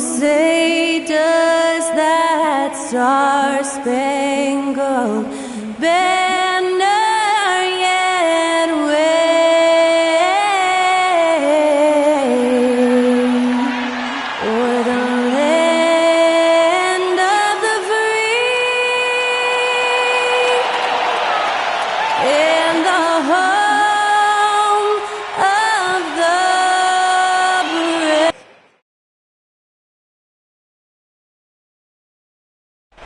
say does that star-spangled banner yet wave o'er the land of the free and the home of the brave?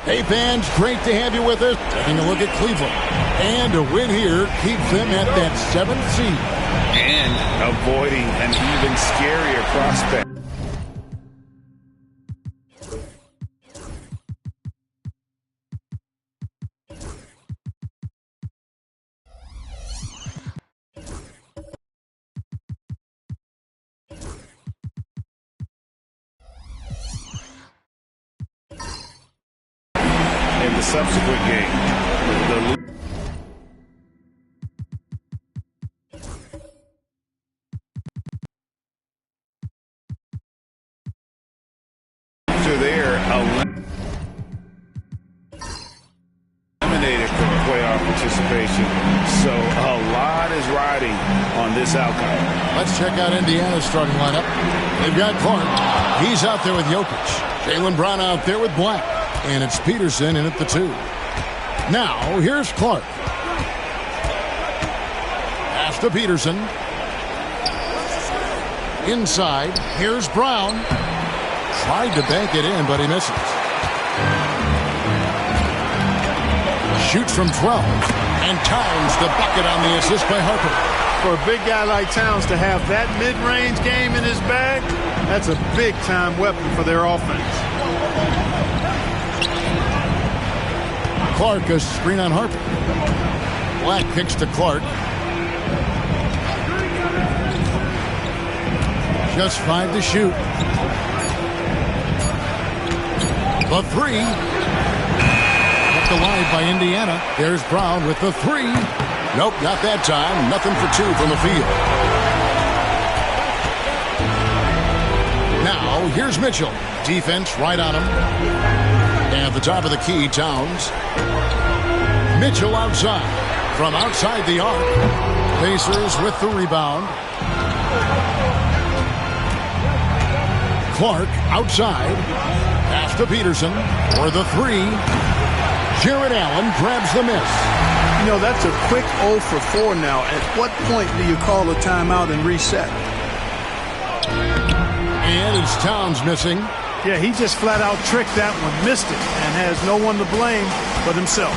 Hey fans, great to have you with us. Taking a look at Cleveland. And a win here keeps them at that 7th seed. And avoiding an even scarier prospect. In the subsequent game, the there eliminated from playoff participation. So a lot is riding on this outcome. Let's check out Indiana's starting lineup. They've got Clark. He's out there with Jokic. Jaylen Brown out there with Black. And it's Peterson in at the 2. Now, here's Clark. Pass to Peterson. Inside, here's Brown. Tried to bank it in, but he misses. Shoots from 12. And Towns the bucket on the assist by Harper. For a big guy like Towns to have that mid-range game in his bag, that's a big-time weapon for their offense. Clark, a screen on Harper. Black kicks to Clark. Just 5 to shoot. The 3. Kept alive by Indiana. There's Brown with the 3. Nope, not that time. Nothing for 2 from the field. Now, here's Mitchell. Defense right on him. At the top of the key, Towns. Mitchell outside. From outside the arc. Pacers with the rebound. Clark outside. Pass to Peterson for the 3. Jared Allen grabs the miss. You know, that's a quick 0 for 4 now. At what point do you call a timeout and reset? And it's Towns missing. Yeah, he just flat out tricked that one, missed it, and has no one to blame but himself.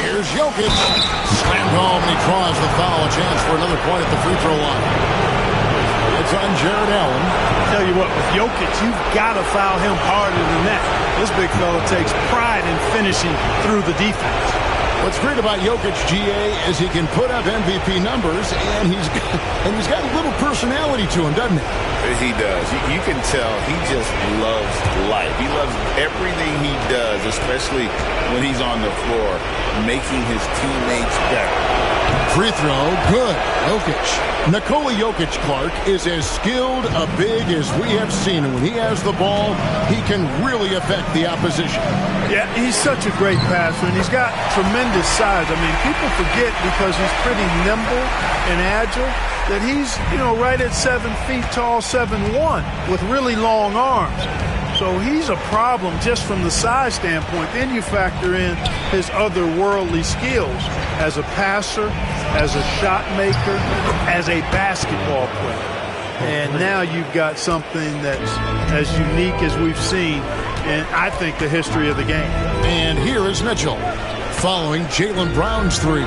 Here's Jokic. Slammed home, and he draws the foul. A chance for another point at the free throw line. It's on Jared Allen. Tell you what, with Jokic, you've got to foul him harder than that. This big fella takes pride in finishing through the defense. What's great about Jokic, GA, is he can put up MVP numbers, and he's got a little personality to him, doesn't he? He does. You can tell he just loves life. He loves everything he does, especially when he's on the floor, making his teammates better. Free throw, good. Jokic. Nikola Jokic, Clark, is as skilled a big as we have seen. And when he has the ball, he can really affect the opposition. Yeah, he's such a great passer, and he's got tremendous size. I mean, people forget because he's pretty nimble and agile that he's, right at 7 feet tall, 7'1", with really long arms. So he's a problem just from the size standpoint. Then you factor in his otherworldly skills as a passer, as a shot maker, as a basketball player. And now you've got something that's as unique as we've seen in, I think, the history of the game. And here is Mitchell following Jaylen Brown's 3.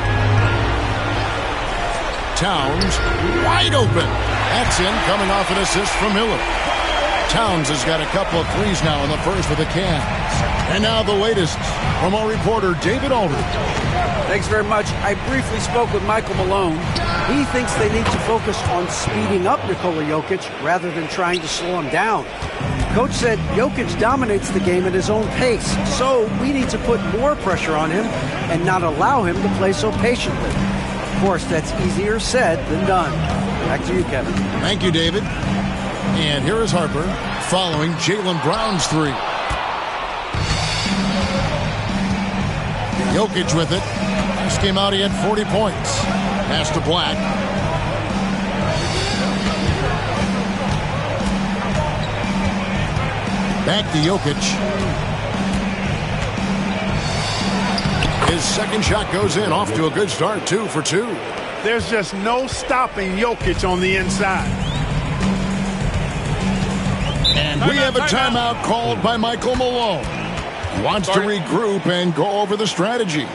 Towns wide open. That's in, coming off an assist from Miller. Towns has got a couple of threes now in the first with the Cavs. And now the latest from our reporter, David Aldridge. Thanks very much. I briefly spoke with Michael Malone. He thinks they need to focus on speeding up Nikola Jokic rather than trying to slow him down. Coach said Jokic dominates the game at his own pace, so we need to put more pressure on him and not allow him to play so patiently. Of course, that's easier said than done. Back to you, Kevin. Thank you, David. And here is Harper following Jaylen Brown's three. Jokic with it. Last game out, he had 40 points. Pass to Black. Back to Jokic. His second shot goes in. Off to a good start. 2 for 2. There's just no stopping Jokic on the inside. And we have a timeout called by Michael Malone. He wants to regroup and go over the strategy.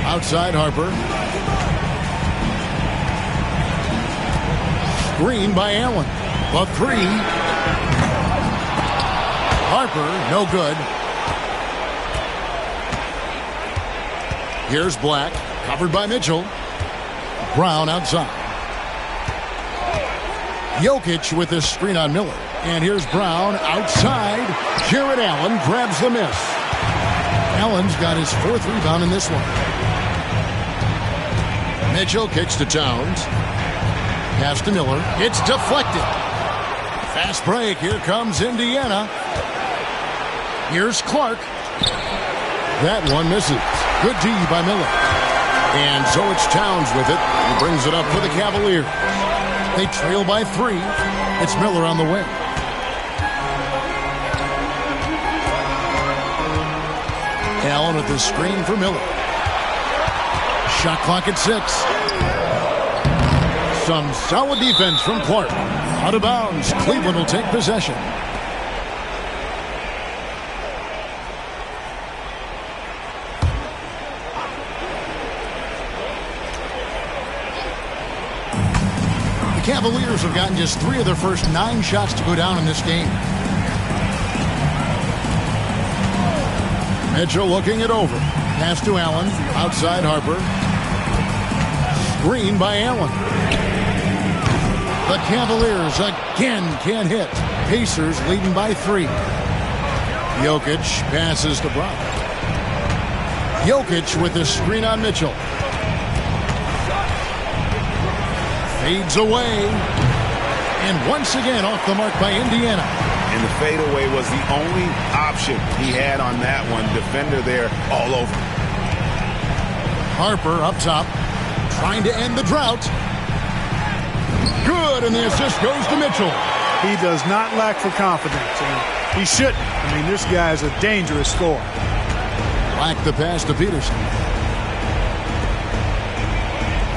Outside Harper. Screen by Allen. The three. Harper, no good. Here's Black, covered by Mitchell. Brown outside. Jokic with this screen on Miller. And here's Brown outside. Jared Allen grabs the miss. Allen's got his 4th rebound in this one. Mitchell kicks to Towns. Pass to Miller. It's deflected. Fast break. Here comes Indiana. Here's Clark. That one misses. Good D by Miller. And so it's Towns with it. He brings it up for the Cavaliers. They trail by 3. It's Miller on the wing. Allen with the screen for Miller. Shot clock at 6. Some solid defense from Clark. Out of bounds. Cleveland will take possession. The Cavaliers have gotten just 3 of their first 9 shots to go down in this game. Mitchell looking it over. Pass to Allen. Outside Harper. Screen by Allen. The Cavaliers again can't hit. Pacers leading by 3. Jokic passes to Brown. Jokic with the screen on Mitchell. Fades away. And once again off the mark by Indiana. And the fadeaway was the only option he had on that one. Defender there all over. Harper up top. Trying to end the drought. Good, and the assist goes to Mitchell. He does not lack for confidence, and he shouldn't. I mean, this guy is a dangerous scorer. Black the pass to Peterson.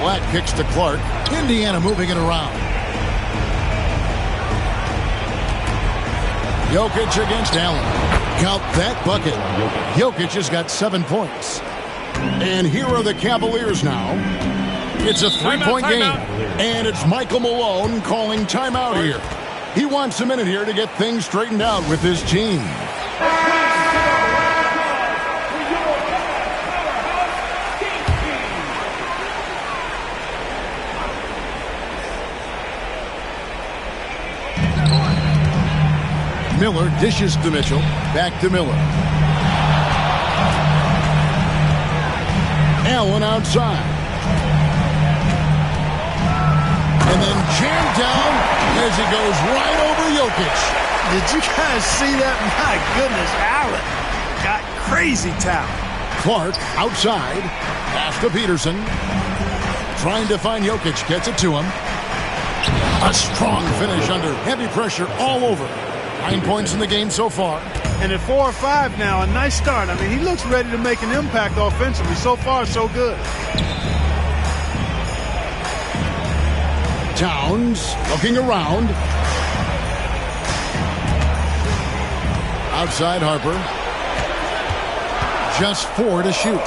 Black kicks to Clark. Indiana moving it around. Jokic against Allen. Count that bucket. Jokic has got 7 points. And here are the Cavaliers now. It's a 3-point game. And it's Michael Malone calling timeout here. He wants a minute here to get things straightened out with his team. Miller dishes to Mitchell. Back to Miller. Allen outside. And then jammed down as he goes right over Jokic. Did you guys see that? My goodness, Allen got crazy talent. Clark outside. Pass to Peterson. Trying to find Jokic. Gets it to him. A strong finish under heavy pressure all over. 9 points in the game so far. And at 4 or 5 now, a nice start. I mean, he looks ready to make an impact offensively. So far, so good. Towns looking around. Outside Harper. Just 4 to shoot.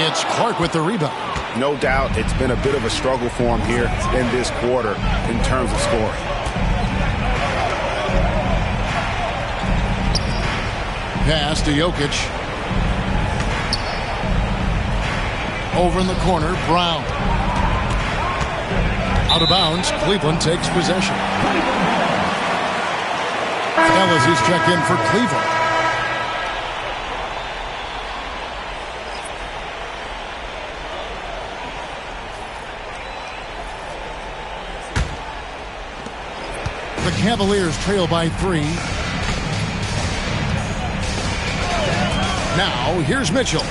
It's Clark with the rebound. No doubt it's been a bit of a struggle for him here in this quarter in terms of scoring. Pass to Jokic. Over in the corner, Brown. Out of bounds, Cleveland takes possession. Ellis is checked in for Cleveland. The Cavaliers trail by 3. Now, here's Mitchell.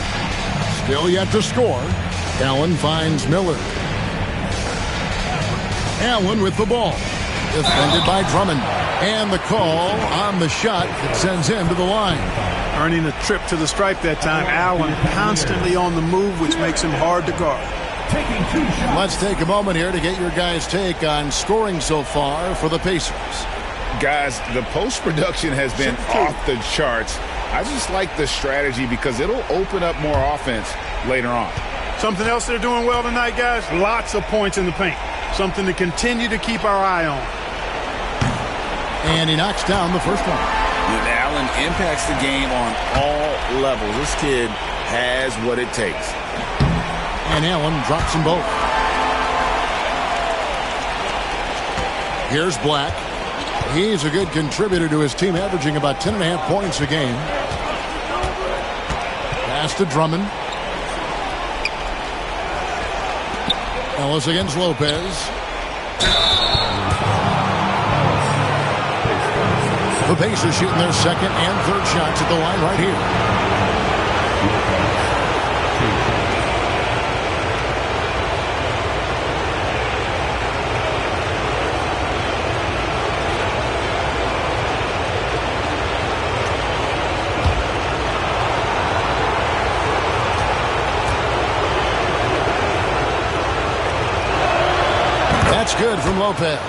Still yet to score. Allen finds Miller. Allen with the ball. Defended by Drummond. And the call on the shot that sends him to the line. Earning a trip to the stripe that time. Allen constantly on the move, which makes him hard to guard. Let's take a moment here to get your guys' take on scoring so far for the Pacers. Guys, the post-production has been off the charts. I just like the strategy because it'll open up more offense later on. Something else they're doing well tonight, guys, lots of points in the paint. Something to continue to keep our eye on. And he knocks down the first one. And Allen impacts the game on all levels. This kid has what it takes. And Allen drops them both. Here's Black. He's a good contributor to his team, averaging about 10.5 points a game. Pass to Drummond. Ellis against Lopez. The Pacers shooting their second and third shots at the line right here. That's good from Lopez.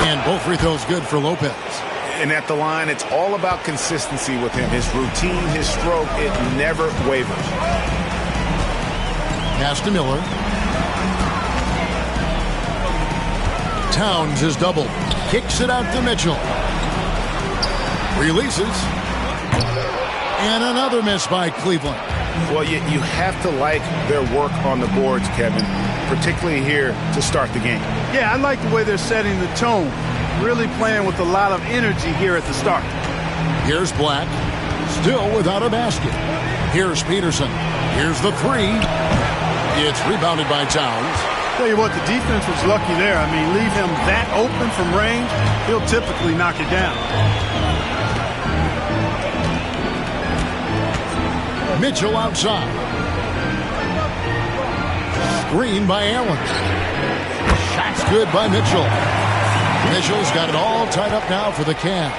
And both free throws good for Lopez. And at the line, it's all about consistency with him. His routine, his stroke, it never wavers. Pass to Miller. Towns is doubled. Kicks it out to Mitchell. Releases. And another miss by Cleveland. Well, you have to like their work on the boards, Kevin, particularly here to start the game. Yeah, I like the way they're setting the tone. Really playing with a lot of energy here at the start. Here's Black. Still without a basket. Here's Peterson. Here's the three. It's rebounded by Towns. Tell you what, the defense was lucky there. I mean, leave him that open from range, he'll typically knock it down. Mitchell outside. Screen by Allen. Shot's good by Mitchell. Mitchell's got it all tied up now for the Cavs.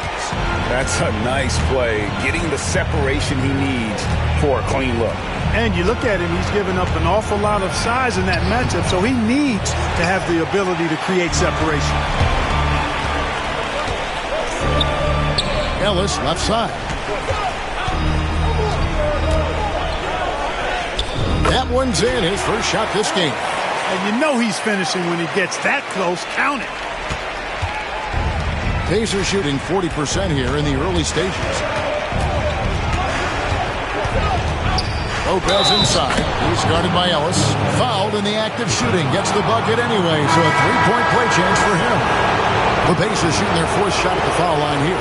That's a nice play, getting the separation he needs for a clean look. And you look at him, he's given up an awful lot of size in that matchup, so he needs to have the ability to create separation. Ellis left side. That one's in, his first shot this game. And you know he's finishing when he gets that close. Count it. Pacers shooting 40% here in the early stages. Lopez inside. He's guarded by Ellis. Fouled in the act of shooting. Gets the bucket anyway, so a three-point play chance for him. The Pacers shooting their fourth shot at the foul line here.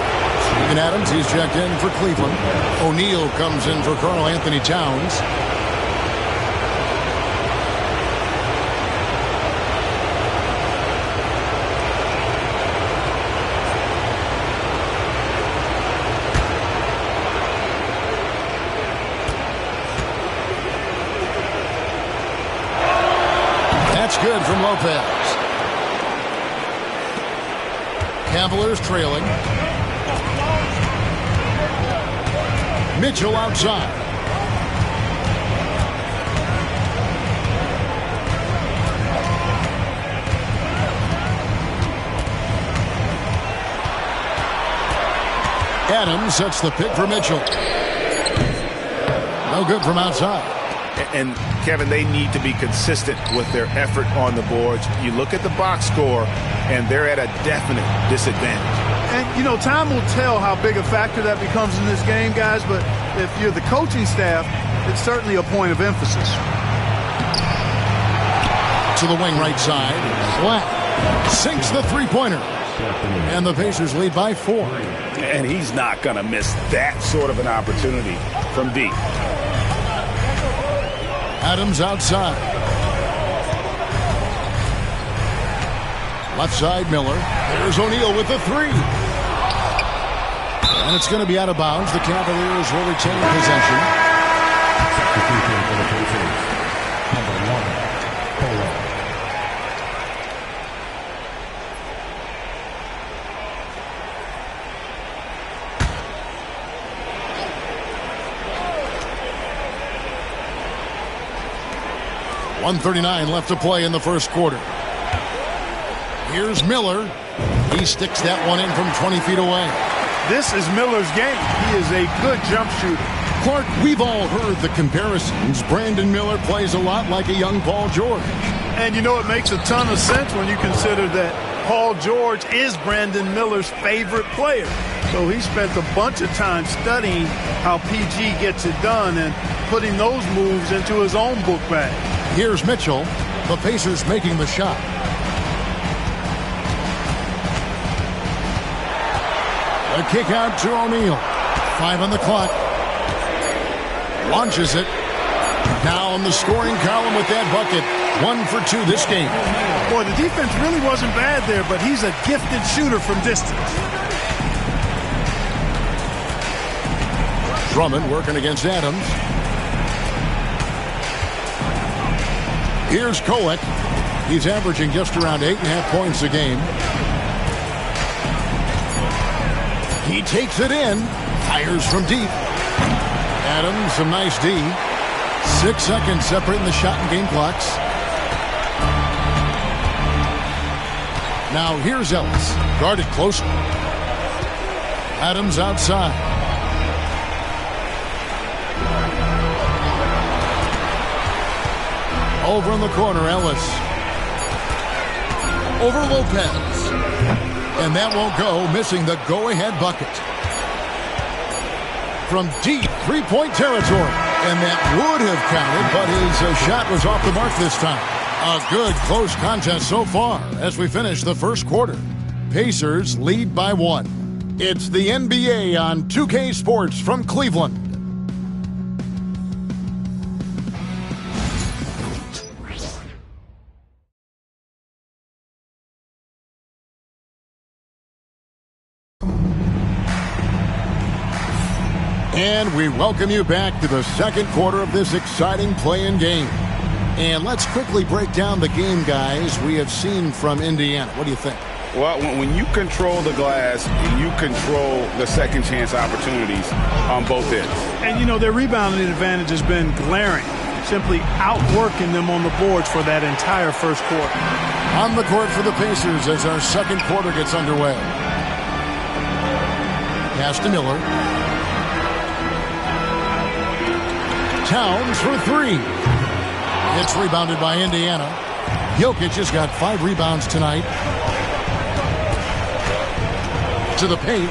Steven Adams, he's checked in for Cleveland. O'Neal comes in for Karl Anthony Towns. good from Lopez. Cavaliers trailing. Mitchell outside. Adams sets the pick for Mitchell. No good from outside. And, Kevin, they need to be consistent with their effort on the boards. You look at the box score, and they're at a definite disadvantage. And, you know, time will tell how big a factor that becomes in this game, guys, but if you're the coaching staff, it's certainly a point of emphasis. To the wing right side. Flat. Sinks the three-pointer. And the Pacers lead by 4. And he's not going to miss that sort of an opportunity from deep. Adams outside. Left side, Miller. There's O'Neal with the 3. And it's going to be out of bounds. The Cavaliers will retain possession. .139 left to play in the first quarter. Here's Miller. He sticks that one in from 20 feet away. This is Miller's game. He is a good jump shooter. Clark, we've all heard the comparisons. Brandon Miller plays a lot like a young Paul George. And you know, it makes a ton of sense when you consider that Paul George is Brandon Miller's favorite player. So he spent a bunch of time studying how PG gets it done and putting those moves into his own book bag. Here's Mitchell. The Pacers making the shot. A kick out to O'Neal. 5 on the clock. Launches it. Now in the scoring column with that bucket. 1 for 2 this game. Boy, the defense really wasn't bad there, but he's a gifted shooter from distance. Drummond working against Adams. Here's Kolek. He's averaging just around 8.5 points a game. He takes it in. Fires from deep. Adams, some nice D. 6 seconds separating the shot and game clocks. Now here's Ellis. Guarded closer. Adams outside. Over in the corner, Ellis. Over Lopez. And that won't go, missing the go-ahead bucket. From deep three-point territory. And that would have counted, but his shot was off the mark this time. A good close contest so far as we finish the first quarter. Pacers lead by 1. It's the NBA on 2K Sports from Cleveland. And we welcome you back to the second quarter of this exciting play-in game. And let's quickly break down the game, guys, we have seen from Indiana. What do you think? Well, when you control the glass, you control the second chance opportunities on both ends. And, you know, their rebounding advantage has been glaring, simply outworking them on the boards for that entire first quarter. On the court for the Pacers as our second quarter gets underway. Pass to Miller. Towns for 3. It's rebounded by Indiana. Jokic has got 5 rebounds tonight. To the paint.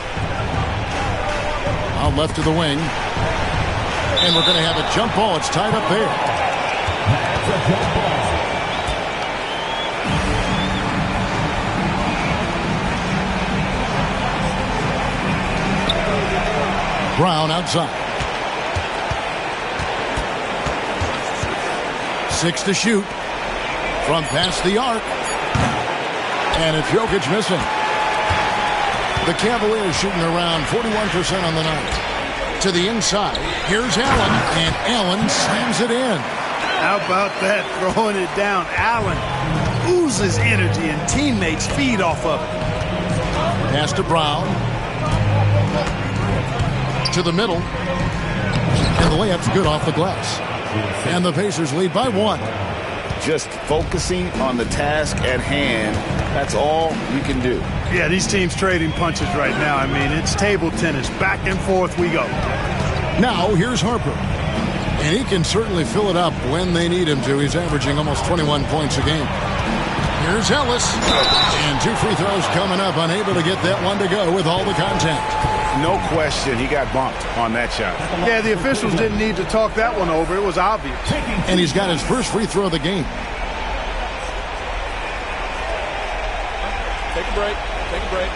Out left to the wing. And we're going to have a jump ball. It's tied up there. Brown outside. 6 to shoot. From past the arc. And it's Jokic missing. The Cavaliers shooting around 41% on the night. To the inside. Here's Allen. And Allen slams it in. How about that, throwing it down? Allen oozes energy, and teammates feed off of it. Pass to Brown. To the middle. And the layup's good off the glass. And the Pacers lead by 1. Just focusing on the task at hand, that's all you can do. Yeah, these teams trading punches right now. I mean, it's table tennis. Back and forth we go. Now, here's Harper. And he can certainly fill it up when they need him to. He's averaging almost 21 points a game. Here's Ellis. And 2 free throws coming up. Unable to get that one to go with all the contact. No question, he got bumped on that shot. Yeah, the officials didn't need to talk that one over. It was obvious. And he's got his first free throw of the game. Take a break. Take a break.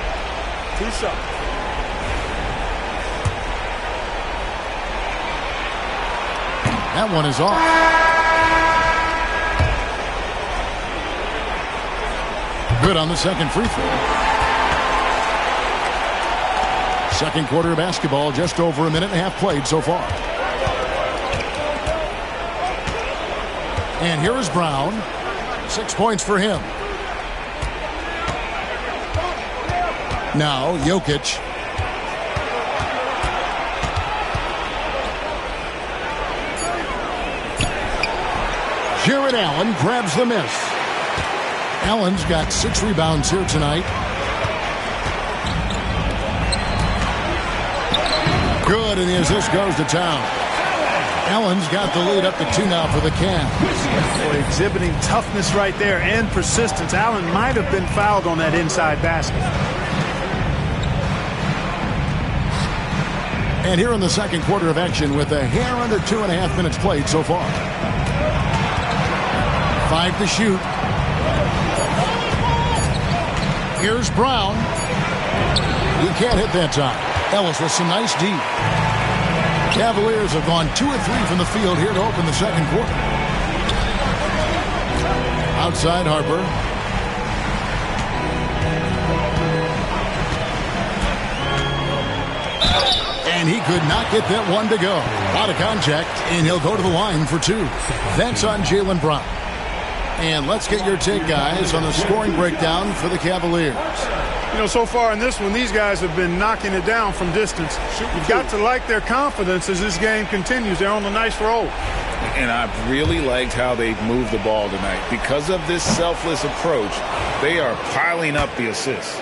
2 shots. That one is off. Good on the second free throw. Second quarter of basketball, just over a minute and a half played so far. And here is Brown. 6 points for him. Now, Jokic. Jared Allen grabs the miss. Allen's got 6 rebounds here tonight. Good, and the assist goes to Town. Allen's got the lead up to 2 now for the Cavs. Boy, exhibiting toughness right there and persistence. Allen might have been fouled on that inside basket. And here in the second quarter of action with a hair under 2.5 minutes played so far. 5 to shoot. Here's Brown. He can't hit that time. Ellis with some nice D. Cavaliers have gone 2 of 3 from the field here to open the second quarter. Outside Harper. And he could not get that one to go. Out of contact, and he'll go to the line for 2. That's on Jaylen Brown. And let's get your take, guys, on the scoring breakdown for the Cavaliers. You know, so far in this one, these guys have been knocking it down from distance. You've got to like their confidence as this game continues. They're on a nice roll. And I've really liked how they've moved the ball tonight. Because of this selfless approach, they are piling up the assists.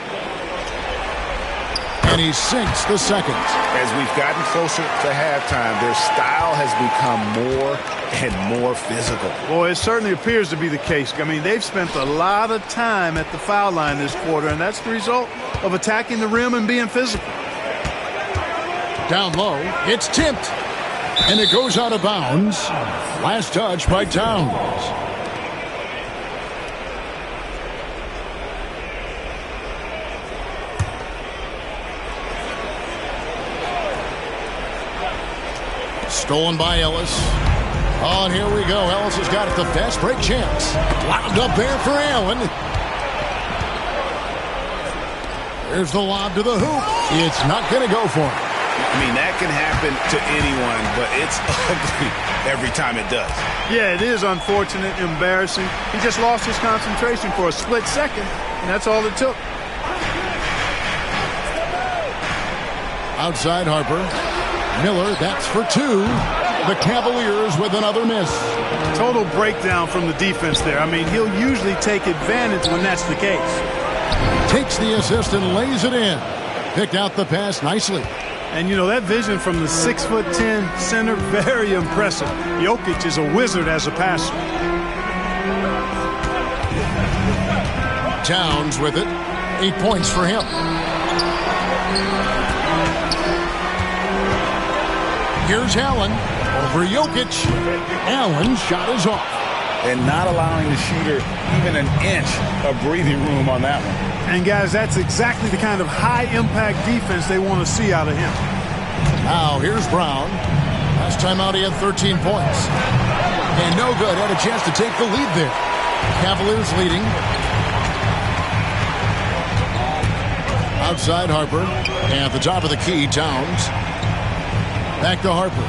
And he sinks the second. As we've gotten closer to halftime, their style has become more and more physical. Boy, it certainly appears to be the case. I mean, they've spent a lot of time at the foul line this quarter, and that's the result of attacking the rim and being physical. Down low, it's tipped. And it goes out of bounds. Last touch by Towns. Stolen by Ellis. Oh, and here we go. Ellis has got it. The fast break chance. Lobbed up there for Allen. There's the lob to the hoop. It's not going to go for him. I mean, that can happen to anyone, but it's ugly every time it does. Yeah, it is unfortunate, embarrassing. He just lost his concentration for a split second, and that's all it took. Outside Harper. Miller, that's for 2. The Cavaliers with another miss. Total breakdown from the defense there. I mean, he'll usually take advantage when that's the case. Takes the assist and lays it in. Picked out the pass nicely. And, you know, that vision from the 6'10" center, very impressive. Jokic is a wizard as a passer. Towns with it. 8 points for him. Here's Allen over Jokic. Allen's shot is off. And not allowing the shooter even an inch of breathing room on that one. And, guys, that's exactly the kind of high-impact defense they want to see out of him. Now, here's Brown. Last time out, he had 13 points. And no good. Had a chance to take the lead there. Cavaliers leading. Outside Harper. And at the top of the key, Towns. Back to Harper.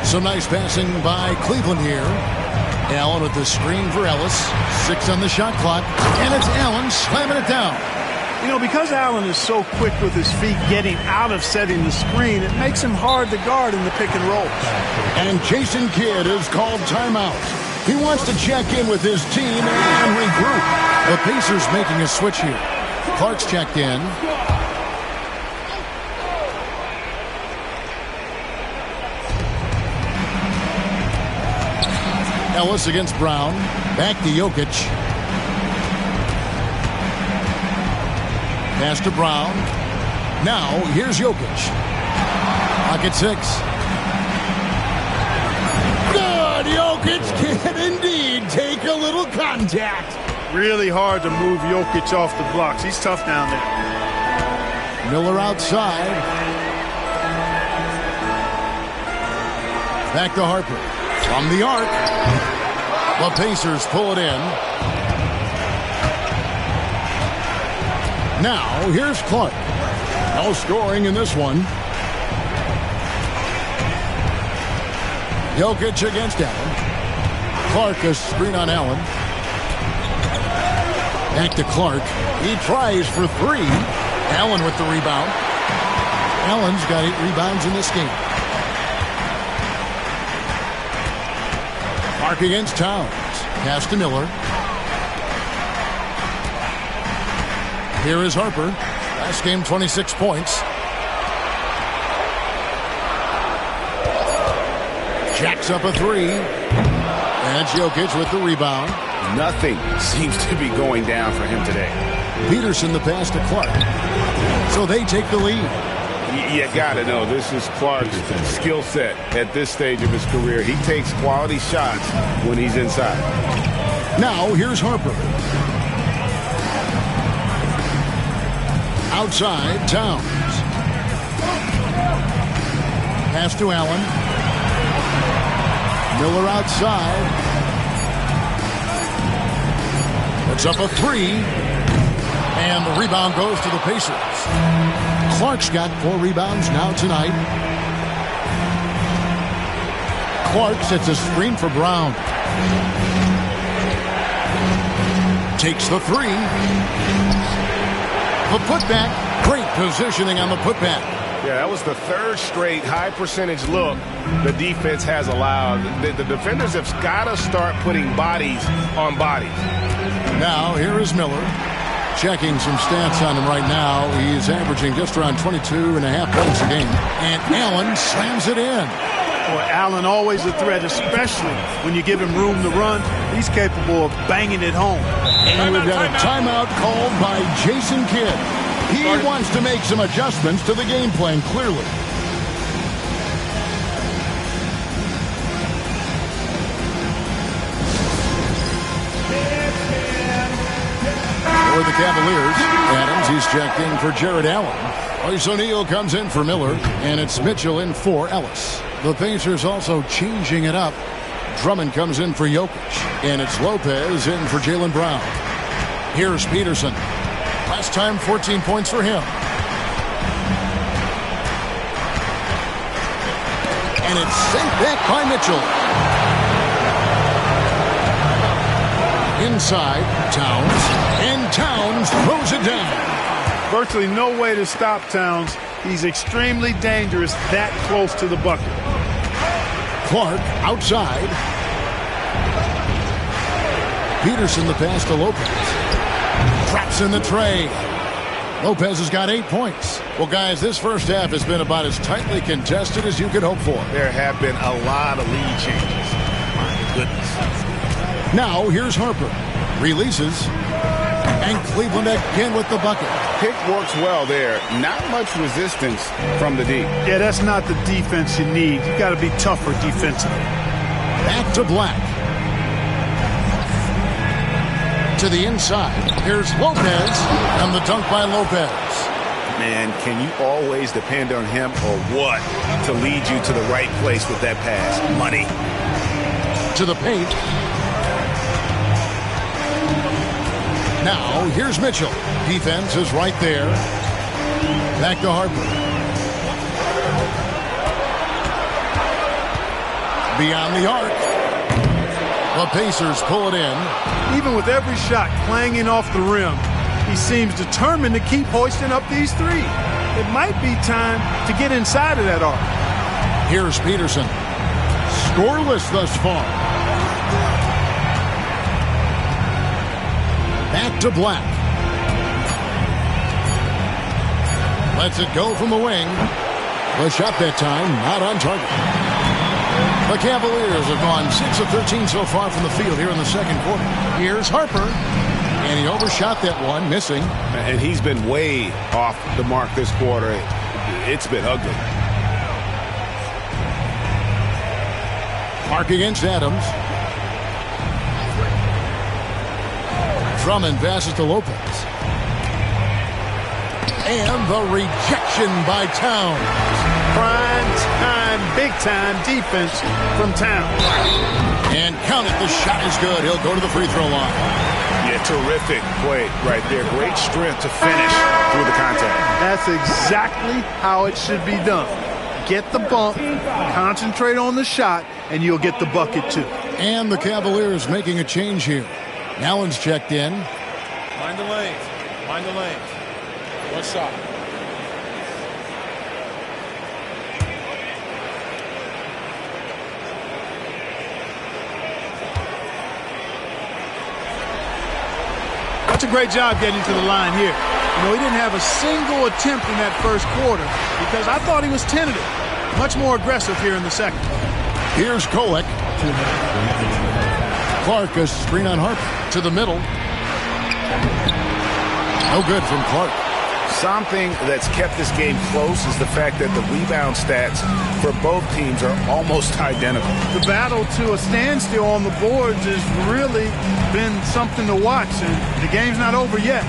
Some nice passing by Cleveland here. Allen with the screen for Ellis. 6 on the shot clock. And it's Allen slamming it down. You know, because Allen is so quick with his feet getting out of setting the screen, it makes him hard to guard in the pick and roll. And Jason Kidd is called timeout. He wants to check in with his team and regroup. The Pacers making a switch here. Clark's checked in. Ellis against Brown. Back to Jokic. Pass to Brown. Now, here's Jokic. Clock at 6. Good! Jokic can indeed take a little contact. Really hard to move Jokic off the blocks. He's tough down there. Miller outside. Back to Harper. From the arc. The Pacers pull it in. Now, here's Clark. No scoring in this one. Jokic against Allen. Clark a screen on Allen. Back to Clark. He tries for 3. Allen with the rebound. Allen's got 8 rebounds in this game. Clark against Towns. Pass to Miller. Here is Harper. Last game, 26 points. Jacks up a 3. And Jokic with the rebound. Nothing seems to be going down for him today. Peterson the pass to Clark. So they take the lead. You got to know, this is Clark's skill set at this stage of his career. He takes quality shots when he's inside. Now, here's Harper. Outside, Towns. Pass to Allen. Miller outside. Puts up a 3. And the rebound goes to the Pacers. Clark's got 4 rebounds now tonight. Clark sets a screen for Brown. Takes the 3. The putback. Great positioning on the putback. Yeah, that was the 3rd straight high percentage look the defense has allowed. The defenders have got to start putting bodies on bodies. Now, here is Miller. Checking some stats on him right now. He's averaging just around 22.5 points a game. And Allen slams it in. Boy, Allen always a threat, especially when you give him room to run. He's capable of banging it home. And we've got a timeout called by Jason Kidd. He wants to make some adjustments to the game plan, clearly. For the Cavaliers, Adams, he's checked in for Jared Allen. Royce O'Neal comes in for Miller, and it's Mitchell in for Ellis. The Pacers also changing it up. Drummond comes in for Jokic, and it's Lopez in for Jaylen Brown. Here's Peterson. Last time, 14 points for him. And it's sent back by Mitchell. Inside, Towns. And Towns throws it down. Virtually no way to stop Towns. He's extremely dangerous that close to the bucket. Clark outside. Peterson the pass to Lopez. Traps in the tray. Lopez has got 8 points. Well, guys, this first half has been about as tightly contested as you could hope for. There have been a lot of lead changes. My goodness. Now, here's Harper. Releases. And Cleveland again with the bucket. Pick works well there. Not much resistance from the D. Yeah, that's not the defense you need. You got to be tougher defensively. Back to Black. To the inside. Here's Lopez. And the dunk by Lopez. Man, can you always depend on him or what to lead you to the right place with that pass? Money. To the paint. Now, here's Mitchell. Defense is right there. Back to Harper. Beyond the arc. The Pacers pull it in. Even with every shot clanging off the rim, he seems determined to keep hoisting up these threes. It might be time to get inside of that arc. Here's Peterson. Scoreless thus far. Back to Black. Lets it go from the wing. The shot that time, not on target. The Cavaliers have gone 6 of 13 so far from the field here in the second quarter. Here's Harper. And he overshot that one, missing. And he's been way off the mark this quarter. It's been ugly. Mark against Adams. Drummond passes to Lopez. And the rejection by Towns. Prime time, big time defense from Towns. And count it, the shot is good. He'll go to the free throw line. Yeah, terrific play right there. Great strength to finish through the contact. That's exactly how it should be done. Get the bump, concentrate on the shot, and you'll get the bucket too. And the Cavaliers making a change here. Allen's checked in. Mind the lanes. Mind the lanes. One shot. That's a great job getting to the line here. You know, he didn't have a single attempt in that first quarter because I thought he was tentative. Much more aggressive here in the second. Here's Kolek. Clark, a screen on Harper. To the middle. No good from Clark. Something that's kept this game close is the fact that the rebound stats for both teams are almost identical. The battle to a standstill on the boards has really been something to watch, and the game's not over yet.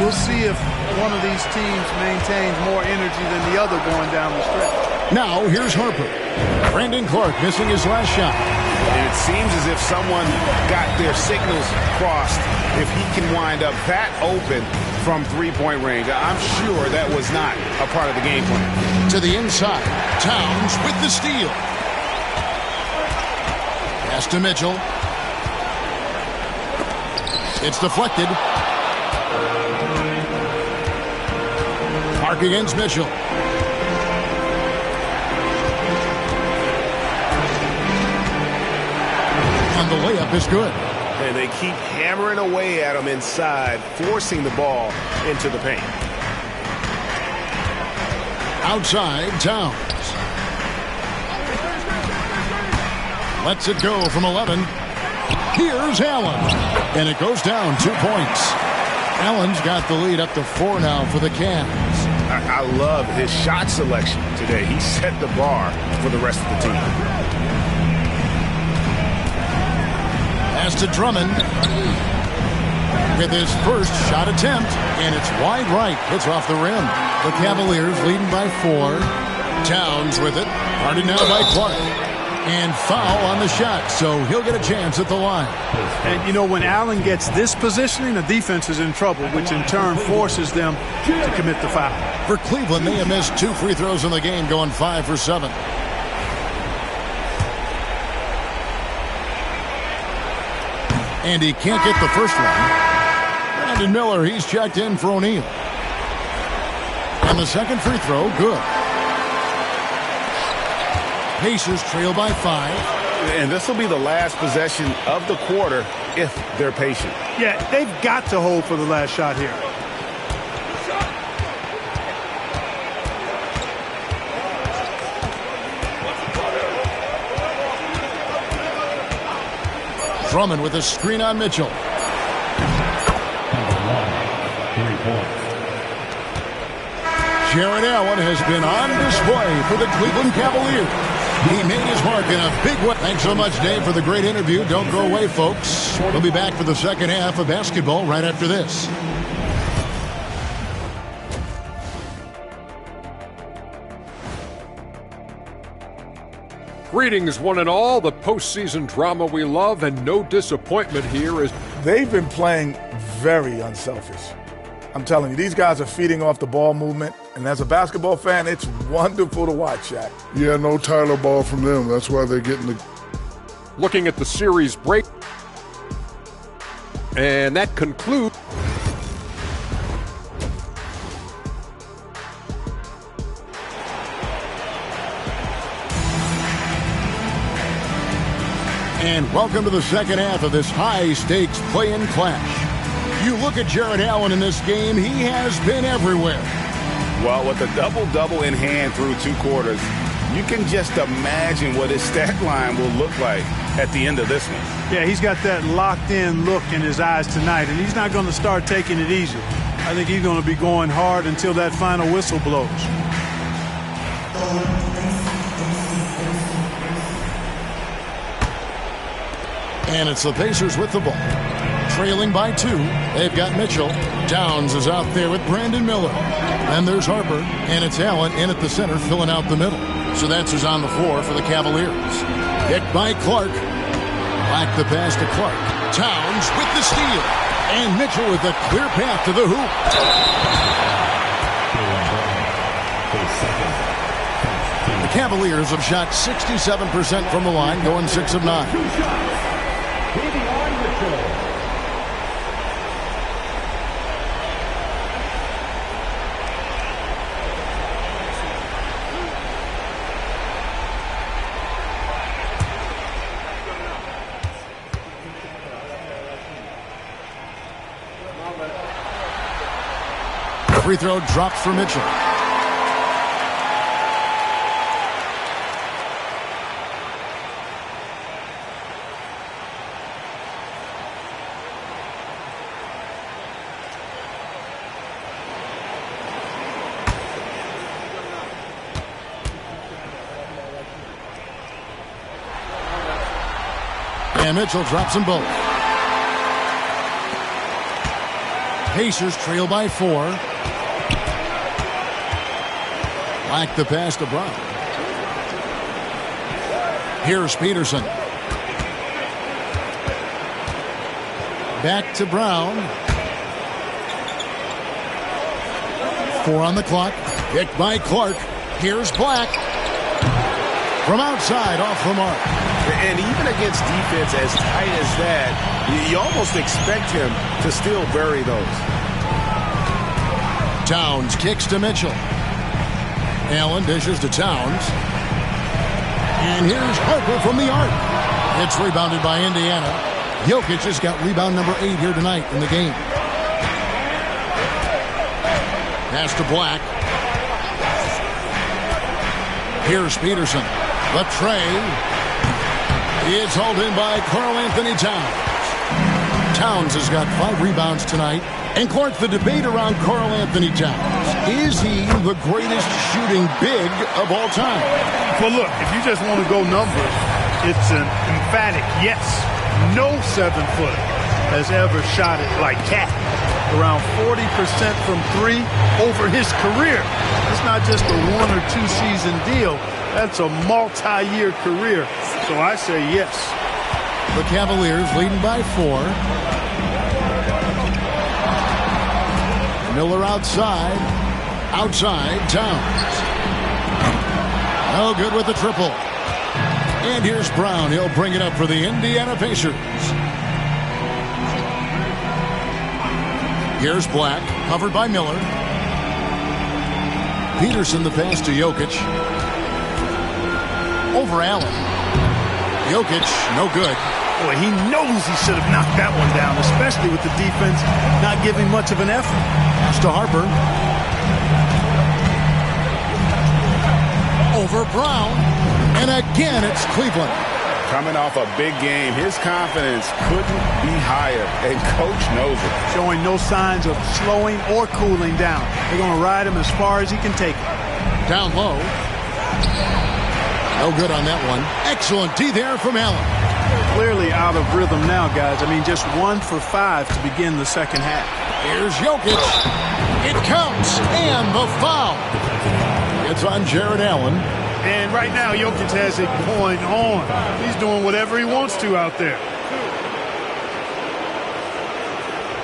We'll see if one of these teams maintains more energy than the other going down the stretch. Now, here's Harper. Brandon Clark missing his last shot. And it seems as if someone got their signals crossed. If he can wind up that open from three-point range, I'm sure that was not a part of the game plan. To the inside. Towns with the steal. Pass to Mitchell. It's deflected. Clark against Mitchell. And the layup is good. And they keep hammering away at him inside, forcing the ball into the paint. Outside, Towns. Lets it go from 11. Here's Allen. And it goes down 2 points. Allen's got the lead up to 4 now for the Cavs. I love his shot selection today. He set the bar for the rest of the team. Pass to Drummond with his first shot attempt, and it's wide right. Hits off the rim. The Cavaliers leading by 4. Towns with it. Guarded now by Clark. And foul on the shot, so he'll get a chance at the line. And, you know, when Allen gets this positioning, the defense is in trouble, which in turn forces them to commit the foul. For Cleveland, they have missed 2 free throws in the game, going 5 for 7. And he can't get the first one. Brandon Miller, he's checked in for O'Neal. And the second free throw, good. Pacers trail by 5. And this will be the last possession of the quarter if they're patient. Yeah, they've got to hold for the last shot here. Drummond with a screen on Mitchell. Jared Allen has been on display for the Cleveland Cavaliers. He made his mark in a big way. Thanks so much, Dave, for the great interview. Don't go away, folks. We'll be back for the second half of basketball right after this. Greetings, one and all. The postseason drama we love, and no disappointment here is they've been playing very unselfish. I'm telling you, these guys are feeding off the ball movement, and as a basketball fan, it's wonderful to watch, Shaq. Yeah, no Tyler ball from them. That's why they're getting looking at the series break. And that concludes. And welcome to the second half of this high-stakes play-in clash. You look at Jared Allen in this game, he has been everywhere. Well, with a double-double in hand through 2 quarters, you can just imagine what his stat line will look like at the end of this one. Yeah, he's got that locked-in look in his eyes tonight, and he's not going to start taking it easy. I think he's going to be going hard until that final whistle blows. And it's the Pacers with the ball. Trailing by 2. They've got Mitchell. Downs is out there with Brandon Miller. Then there's Harper, and it's Allen in at the center, filling out the middle. So that's who's on the floor for the Cavaliers. Picked by Clark. Back the pass to Clark. Towns with the steal. And Mitchell with a clear path to the hoop. The Cavaliers have shot 67% from the line, going 6 of 9. Free throw drops for Mitchell. And Mitchell drops them both. Pacers trail by 4. Like the pass to Brown. Here's Peterson. Back to Brown. 4 on the clock. Picked by Clark. Here's Black. From outside, off the mark. And even against defense as tight as that, you almost expect him to still bury those. Towns kicks to Mitchell. Allen dishes to Towns. And here's Harper from the arc. It's rebounded by Indiana. Jokic has got rebound number 8 here tonight in the game. Pass to Black. Here's Peterson. The tray. It's hauled in by Karl Anthony Towns. Towns has got 5 rebounds tonight. And Clark, the debate around Karl Anthony Towns. Is he the greatest shooting big of all time? Well, look, if you just want to go numbers, it's an emphatic yes. No 7-footer has ever shot it like Cat. Around 40% from 3 over his career. It's not just a 1 or 2 season deal. That's a multi-year career. So I say yes. The Cavaliers leading by 4. Miller outside. Outside, Towns. No good with the triple. And here's Brown. He'll bring it up for the Indiana Pacers. Here's Black, covered by Miller. Peterson, the pass to Jokic. Over Allen. Jokic, no good. Boy, he knows he should have knocked that one down, especially with the defense not giving much of an effort. Pass to Harper. Over Brown. And again, it's Cleveland. Coming off a big game, his confidence couldn't be higher, and Coach knows it. Showing no signs of slowing or cooling down. They're going to ride him as far as he can take it. Down low. No good on that one. Excellent D there from Allen. Clearly out of rhythm now, guys. I mean, just 1 for 5 to begin the second half. Here's Jokic. It counts, and the foul. It's on Jared Allen. And right now, Jokic has it going on. He's doing whatever he wants to out there.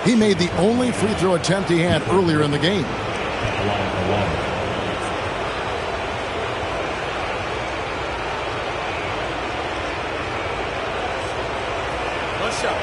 He made the only free throw attempt he had earlier in the game. shot.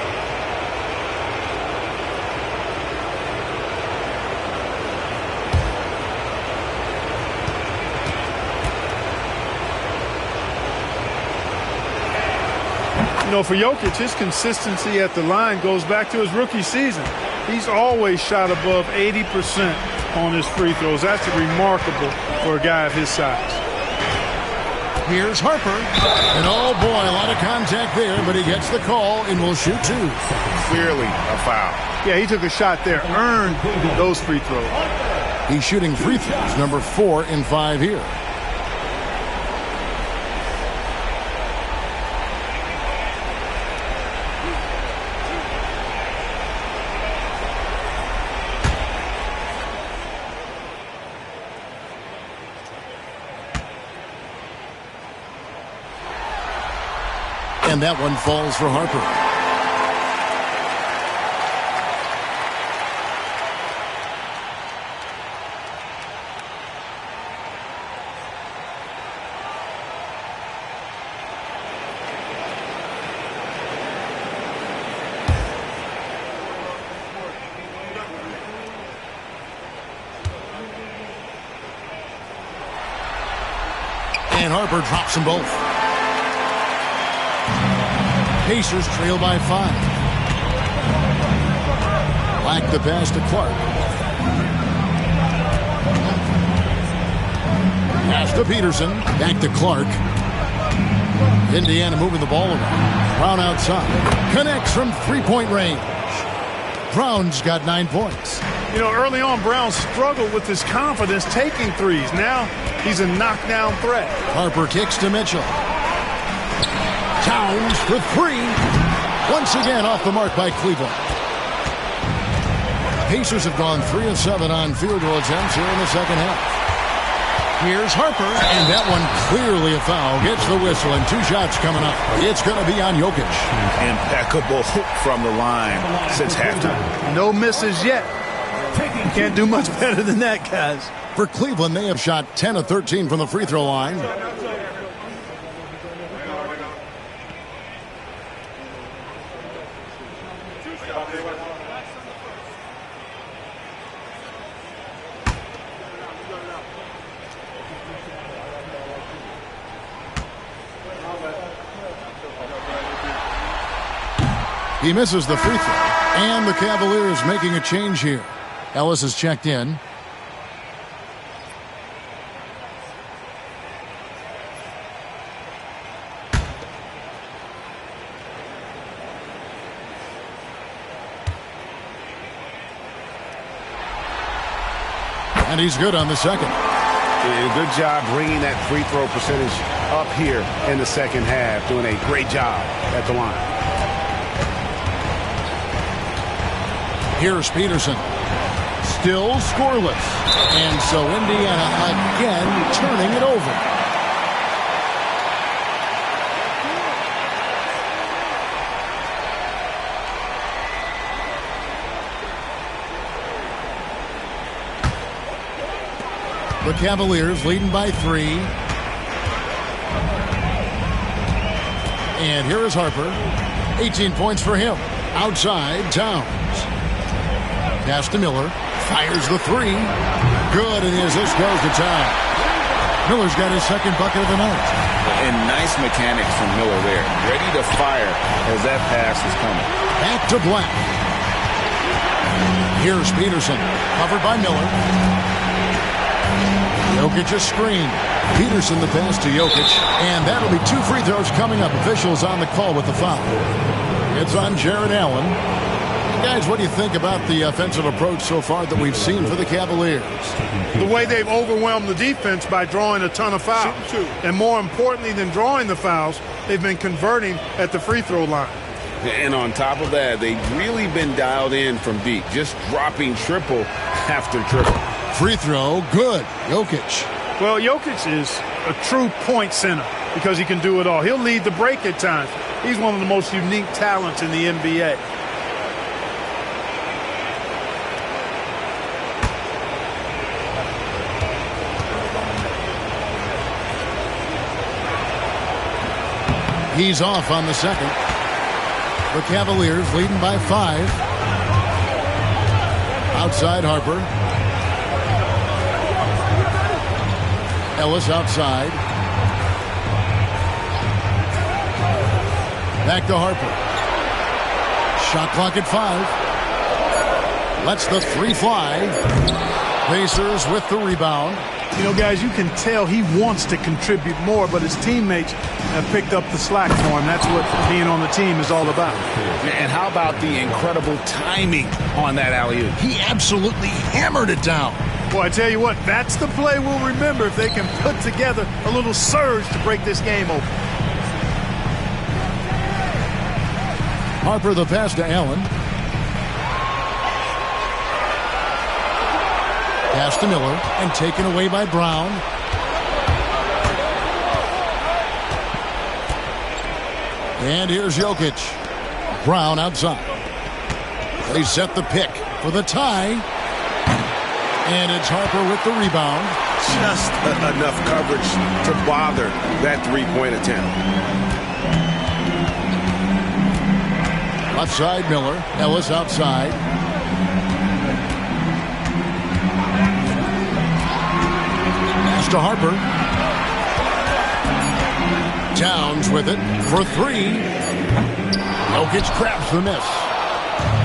You know, for Jokic, his consistency at the line goes back to his rookie season. He's always shot above 80% on his free throws. That's remarkable for a guy of his size. Here's Harper. And oh boy, a lot of contact there, but he gets the call and will shoot two. Clearly a foul. Yeah, he took a shot there, earned those free throws. He's shooting free throws, number 4 in 5 here. And that one falls for Harper. And Harper drops them both. Pacers trail by 5. Black the pass to Clark. Pass to Peterson. Back to Clark. Indiana moving the ball around. Brown outside. Connects from three-point range. Brown's got 9 points. You know, early on, Brown struggled with his confidence taking threes. Now he's a knockdown threat. Harper kicks to Mitchell. Towns for 3. Once again off the mark by Cleveland. Pacers have gone 3 of 7 on field goal attempts here in the second half. Here's Harper, and that one clearly a foul. Gets the whistle, and 2 shots coming up. It's going to be on Jokic. Impeccable from the line since halftime. No misses yet. Can't do much better than that, guys. For Cleveland, they have shot 10 of 13 from the free throw line. He misses the free throw, and the Cavaliers making a change here. Ellis has checked in. And he's good on the second. Yeah, good job bringing that free throw percentage up here in the second half. Doing a great job at the line. Here's Peterson. Still scoreless. And so Indiana again turning it over. The Cavaliers leading by 3. And here is Harper. 18 points for him. Outside, Towns. Pass to Miller. Fires the 3. Good, and the assist goes to Towns. Miller's got his second bucket of the night. And nice mechanics from Miller there. Ready to fire as that pass is coming. Back to Black. Here's Peterson. Covered by Miller. Jokic a screen. Peterson the pass to Jokic. And that'll be 2 free throws coming up. Officials on the call with the foul. It's on Jared Allen. Guys, what do you think about the offensive approach so far that we've seen for the Cavaliers? The way they've overwhelmed the defense by drawing a ton of fouls. And more importantly than drawing the fouls, they've been converting at the free throw line. And on top of that, they've really been dialed in from deep, just dropping triple after triple. Free throw, good. Jokic. Well, Jokic is a true point center because he can do it all. He'll lead the break at times. He's one of the most unique talents in the NBA. He's off on the second. The Cavaliers leading by 5. Outside Harper. Ellis outside. Back to Harper. Shot clock at 5. Lets the 3 fly. Pacers with the rebound. You know, guys, you can tell he wants to contribute more, but his teammates have picked up the slack for him. That's what being on the team is all about. And how about the incredible timing on that alley-oop? He absolutely hammered it down. Boy, I tell you what, that's the play we'll remember if they can put together a little surge to break this game open. Harper the pass to Allen. Pass to Miller and taken away by Brown. And here's Jokic. Brown outside. They set the pick for the tie. And it's Harper with the rebound. Just enough coverage to bother that three-point attempt. Left side Miller. Ellis outside. Pass to Harper. Towns with it for 3. Jokic grabs the miss.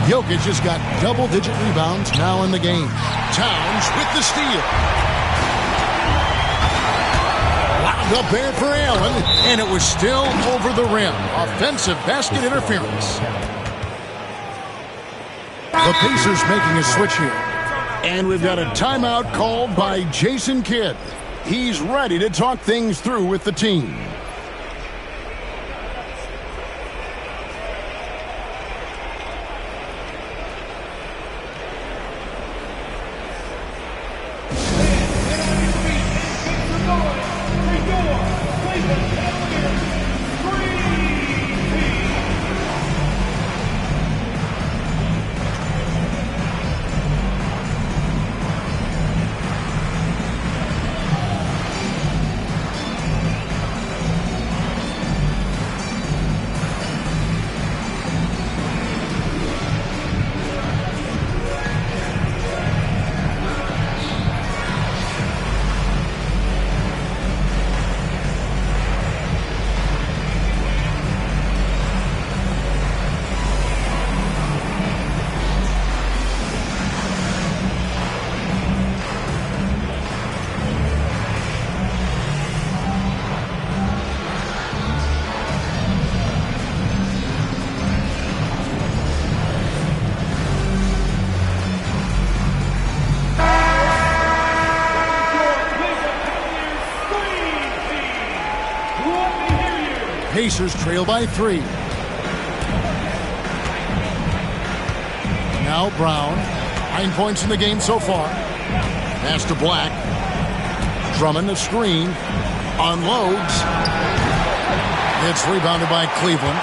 Jokic has got double-digit rebounds now in the game. Towns with the steal. Wound up there for Allen, and it was still over the rim. Offensive basket interference. The Pacers making a switch here. And we've got a timeout called by Jason Kidd. He's ready to talk things through with the team. Pacers trail by 3. Now Brown. 9 points in the game so far. Pass to Black. Drummond, the screen. Unloads. It's rebounded by Cleveland.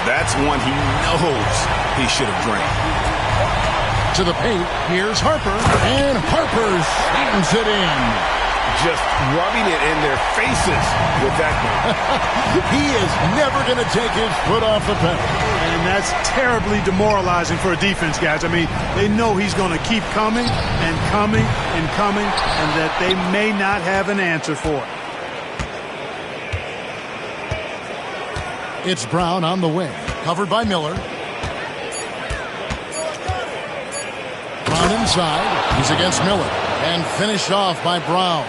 That's one he knows he should have drained. To the paint. Here's Harper. And Harper slams it in. Just rubbing it in their faces with that one. He is never going to take his foot off the pedal. And that's terribly demoralizing for a defense, guys. I mean, they know he's going to keep coming and coming and coming, and that they may not have an answer for it. It's Brown on the wing, covered by Miller. Brown inside. He's against Miller. And finished off by Brown.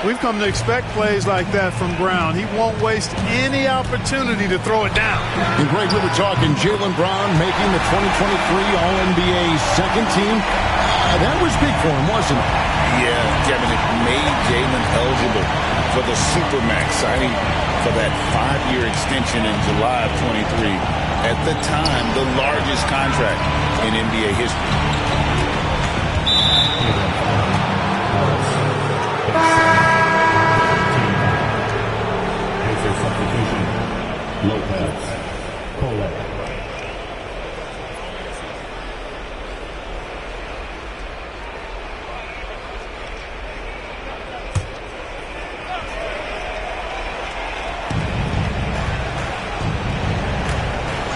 We've come to expect plays like that from Brown. He won't waste any opportunity to throw it down. And Greg, we were talking Jaylen Brown making the 2023 All-NBA second team. That was big for him, wasn't it? Yeah, Kevin, it made Jaylen eligible for the Supermax, signing for that 5-year extension in July of 23. At the time, the largest contract in NBA history. Lopez. Colette.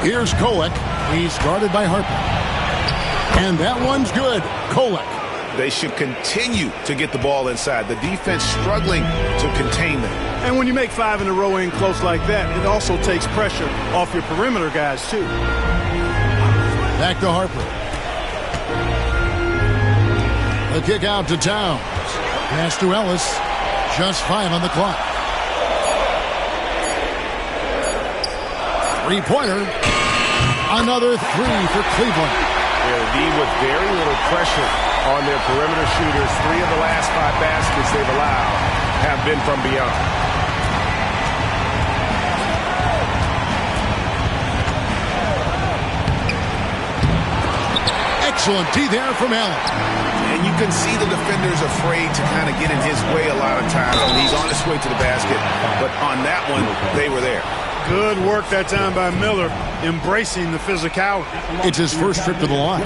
Here's Kolek. He's guarded by Harper. And that one's good. Kolek. They should continue to get the ball inside. The defense struggling to contain them. And when you make 5 in a row in close like that, it also takes pressure off your perimeter guys, too. Back to Harper. The kick out to Towns. Pass to Ellis. Just 5 on the clock. Three-pointer. Another 3 for Cleveland. They'll be with very little pressure on their perimeter shooters. 3 of the last 5 baskets they've allowed have been from beyond. Excellent D there from Allen. And you can see the defender's afraid to kind of get in his way a lot of times when he's on his way to the basket. But on that one, they were there. Good work that time by Miller, embracing the physicality. It's his first trip to the line.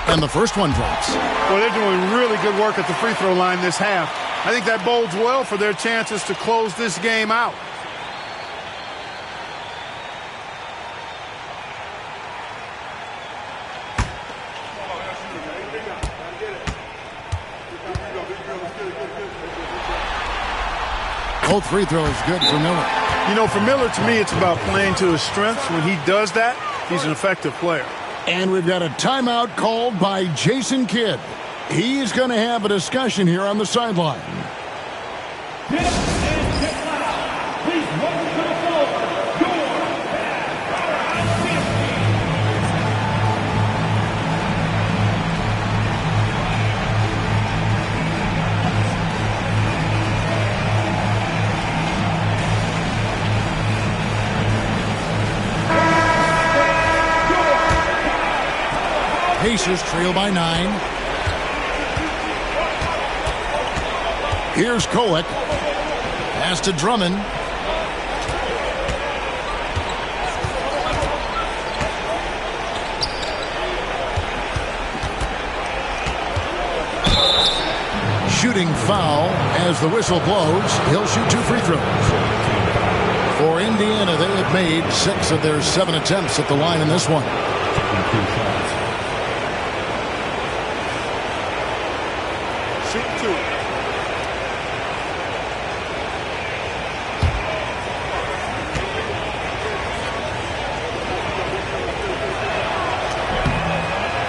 And the first one drops. Well, they're doing really good work at the free throw line this half. I think that bodes well for their chances to close this game out. Both free throws good for Miller. You know, for Miller, to me, it's about playing to his strengths. When he does that, he's an effective player. And we've got a timeout called by Jason Kidd. He's going to have a discussion here on the sideline. Pacers trail by 9. Here's Kolek. Pass to Drummond. Shooting foul as the whistle blows. He'll shoot 2 free throws. For Indiana, they have made 6 of their 7 attempts at the line in this one.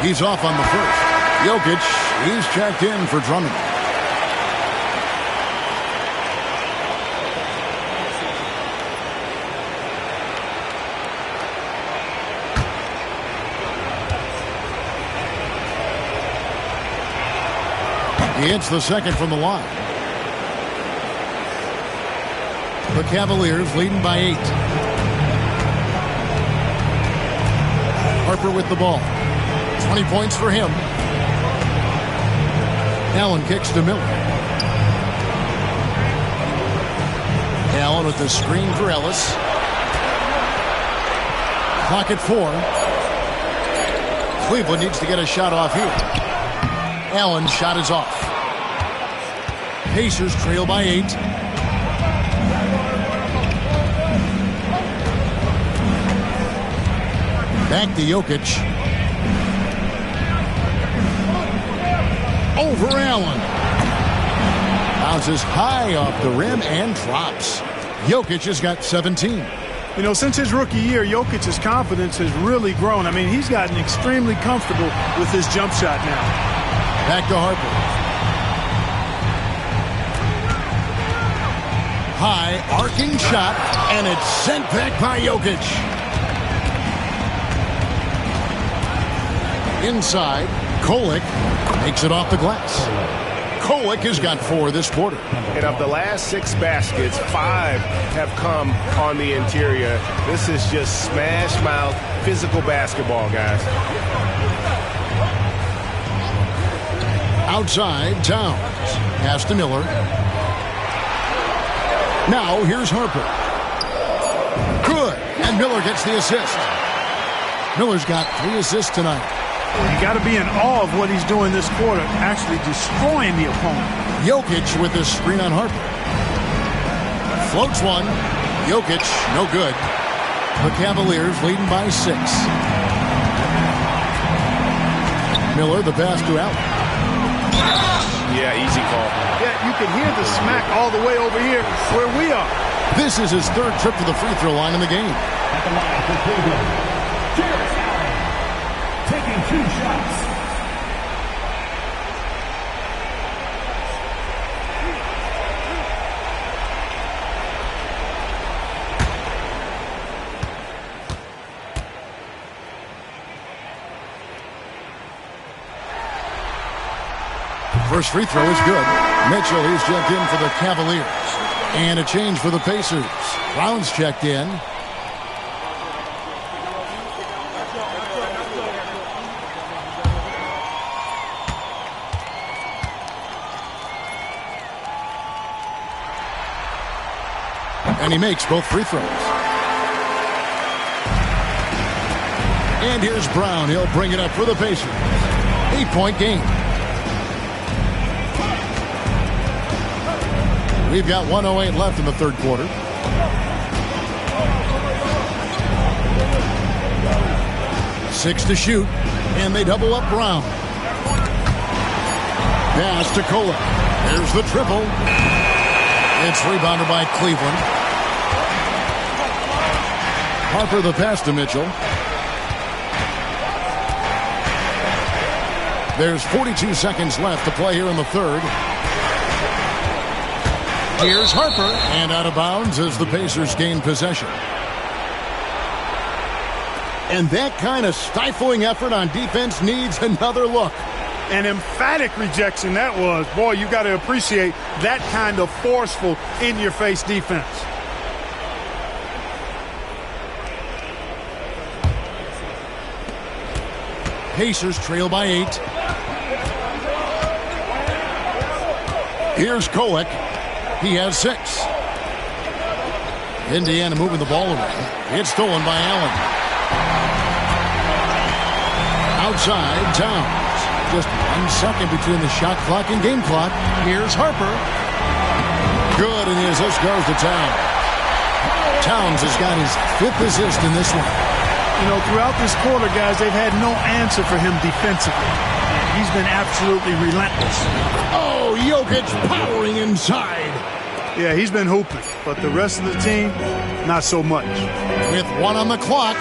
He's off on the first. Jokic, he's checked in for Drummond. He hits the second from the line. The Cavaliers leading by 8. Harper with the ball. 20 points for him. Allen kicks to Miller. Allen with the screen for Ellis. Clock at 4. Cleveland needs to get a shot off here. Allen's shot is off. Pacers trail by 8. Back to Jokic. Over Allen. Bounces high off the rim and drops. Jokic has got 17. You know, since his rookie year, Jokic's confidence has really grown. I mean, he's gotten extremely comfortable with his jump shot now. Back to Harper. High arcing shot, and it's sent back by Jokic. Inside, Kolek makes it off the glass. Kolek has got 4 this quarter. And of the last 6 baskets, 5 have come on the interior. This is just smash mouth physical basketball, guys. Outside, Towns. Pass to Miller. Now here's Harper. Good. And Miller gets the assist. Miller's got 3 assists tonight. You got to be in awe of what he's doing this quarter, actually destroying the opponent. Jokic with this screen on Harper. Floats one. Jokic, no good. The Cavaliers leading by 6. Miller, the pass to Allen. Yeah, easy call. Yeah, you can hear the smack all the way over here where we are. This is his 3rd trip to the free throw line in the game. At the line for Cleveland, Jarrett Allen, taking 2 shots. First free throw is good. Mitchell, he's checked in for the Cavaliers. And a change for the Pacers. Brown's checked in. And he makes both free throws. And here's Brown. He'll bring it up for the Pacers. 8-point game. We've got 1:08 left in the 3rd quarter. Six to shoot, and they double up Brown. Pass to Kola. There's the triple. It's rebounded by Cleveland. Harper the pass to Mitchell. There's 42 seconds left to play here in the 3rd. Here's Harper, and out of bounds as the Pacers gain possession. And that kind of stifling effort on defense needs another look. An emphatic rejection that was. Boy, you got to appreciate that kind of forceful, in-your-face defense. Pacers trail by 8. Here's Kolek. He has 6. Indiana moving the ball around. It's stolen by Allen. Outside, Towns. Just 1 second between the shot clock and game clock. Here's Harper. Good, and the assist goes to Towns. Towns has got his 5th assist in this one. You know, throughout this quarter, guys, they've had no answer for him defensively. He's been absolutely relentless. Oh, Jokic powering inside. Yeah, he's been hooping, but the rest of the team, not so much. With 1 on the clock,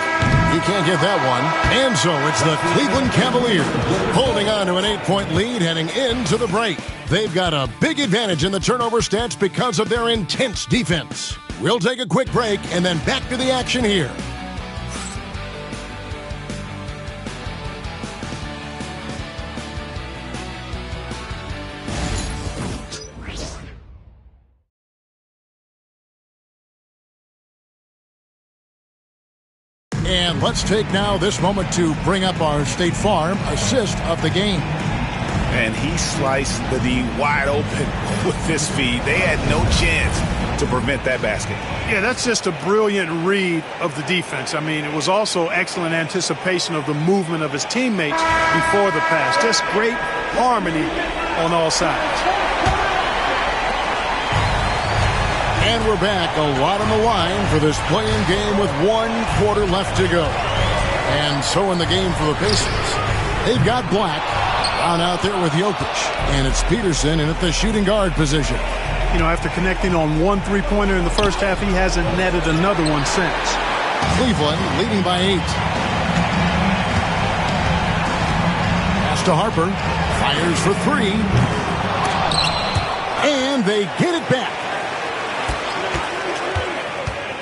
you can't get that one. And so it's the Cleveland Cavaliers holding on to an 8-point lead heading into the break. They've got a big advantage in the turnover stats because of their intense defense. We'll take a quick break and then back to the action here. And let's take now this moment to bring up our State Farm assist of the game. And he sliced the D wide open with this feed. They had no chance to prevent that basket. Yeah, that's just a brilliant read of the defense. I mean, it was also excellent anticipation of the movement of his teammates before the pass. Just great harmony on all sides. And we're back, a lot on the line for this play-in game with 1 quarter left to go. And so in the game for the Pacers, they've got Black out there with Jokic. And it's Peterson in at the shooting guard position. You know, after connecting on 1 3-pointer in the first half, he hasn't netted another one since. Cleveland leading by 8. Pass to Harper. Fires for 3. And they get it back.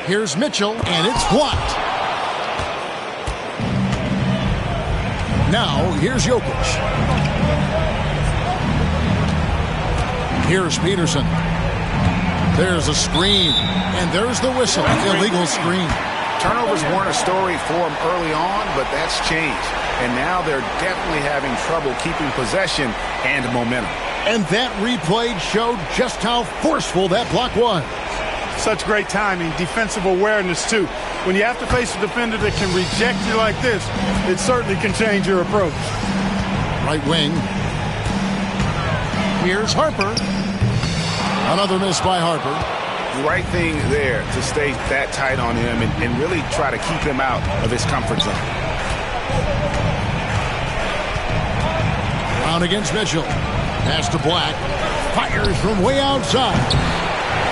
Here's Mitchell, and it's blocked. Now, here's Jokic. Here's Peterson. There's a screen, and there's the whistle. Illegal screen. Turnovers weren't a story for them early on, but that's changed. And now they're definitely having trouble keeping possession and momentum. And that replay showed just how forceful that block was. such great timing, defensive awareness, too. When you have to face a defender that can reject you like this, it certainly can change your approach. Right wing. Here's Harper. Another miss by Harper. Right thing there to stay that tight on him and really try to keep him out of his comfort zone. Brown against Mitchell. Pass to Black. Fires from way outside.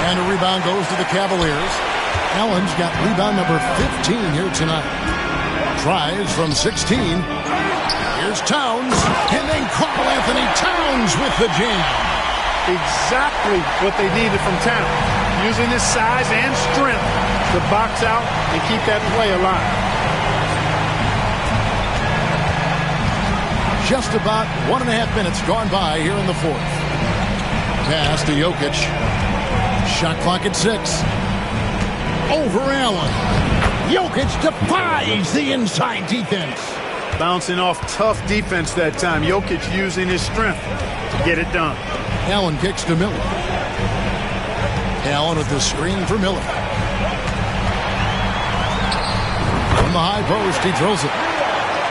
And a rebound goes to the Cavaliers. Allen's got rebound number 15 here tonight. Tries from 16. Here's Towns. And then Karl Anthony Towns with the jam. Exactly what they needed from Towns. Using his size and strength to box out and keep that play alive. Just about 1.5 minutes gone by here in the fourth. Pass to Jokic. Shot clock at 6. Over Allen. Jokic defies the inside defense. Bouncing off tough defense that time. Jokic using his strength to get it done. Allen kicks to Miller. Allen with the screen for Miller. From the high post, he drills it.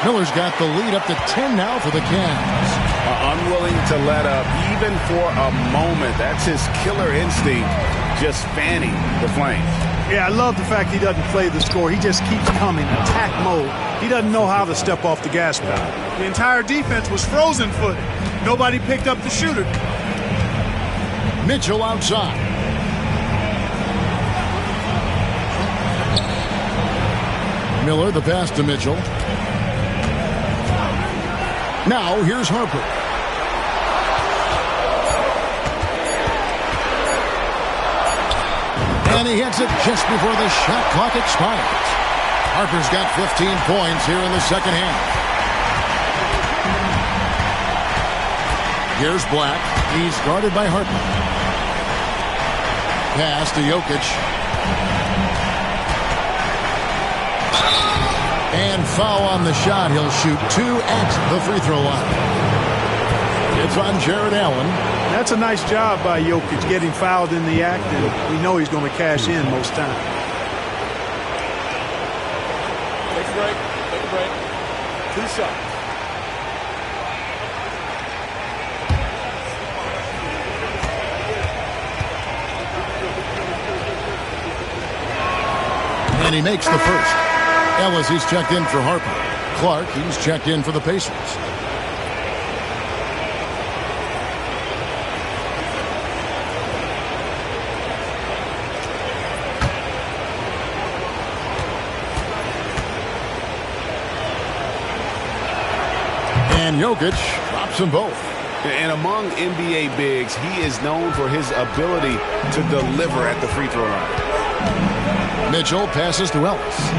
Miller's got the lead up to 10 now for the Cavs. Unwilling to let up even for a moment. That's his killer instinct, just fanning the flames. Yeah, I love the fact he doesn't play the score. He just keeps coming, attack mode. He doesn't know how to step off the gas pedal. The entire defense was frozen-footed. Nobody picked up the shooter. Mitchell outside. Miller, the pass to Mitchell. Now, here's Harper. And he hits it just before the shot clock expires. Harper's got 15 points here in the second half. Here's Black. He's guarded by Harper. Pass to Jokic. And foul on the shot. He'll shoot 2 at the free throw line. It's on Jared Allen. That's a nice job by Jokic getting fouled in the act, and we know he's going to cash in most times. Take a break. Take a break. 2 shots. And he makes the first. Ellis, he's checked in for Harper. Clark, he's checked in for the Pacers. And Jokic drops them both. And among NBA bigs, he is known for his ability to deliver at the free throw line. Mitchell passes to Ellis.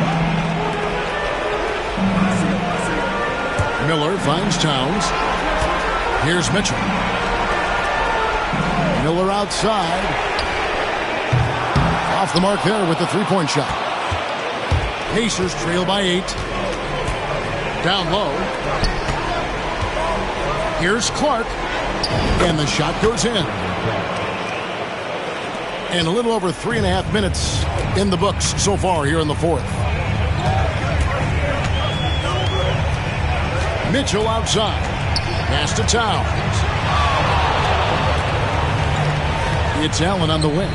Miller finds Towns. Here's Mitchell. Miller outside. Off the mark there with the three-point shot. Pacers trail by 8. Down low. Here's Clark. And the shot goes in. And a little over 3.5 minutes in the books so far here in the fourth. Mitchell outside. Pass to Towns. It's Allen on the wing.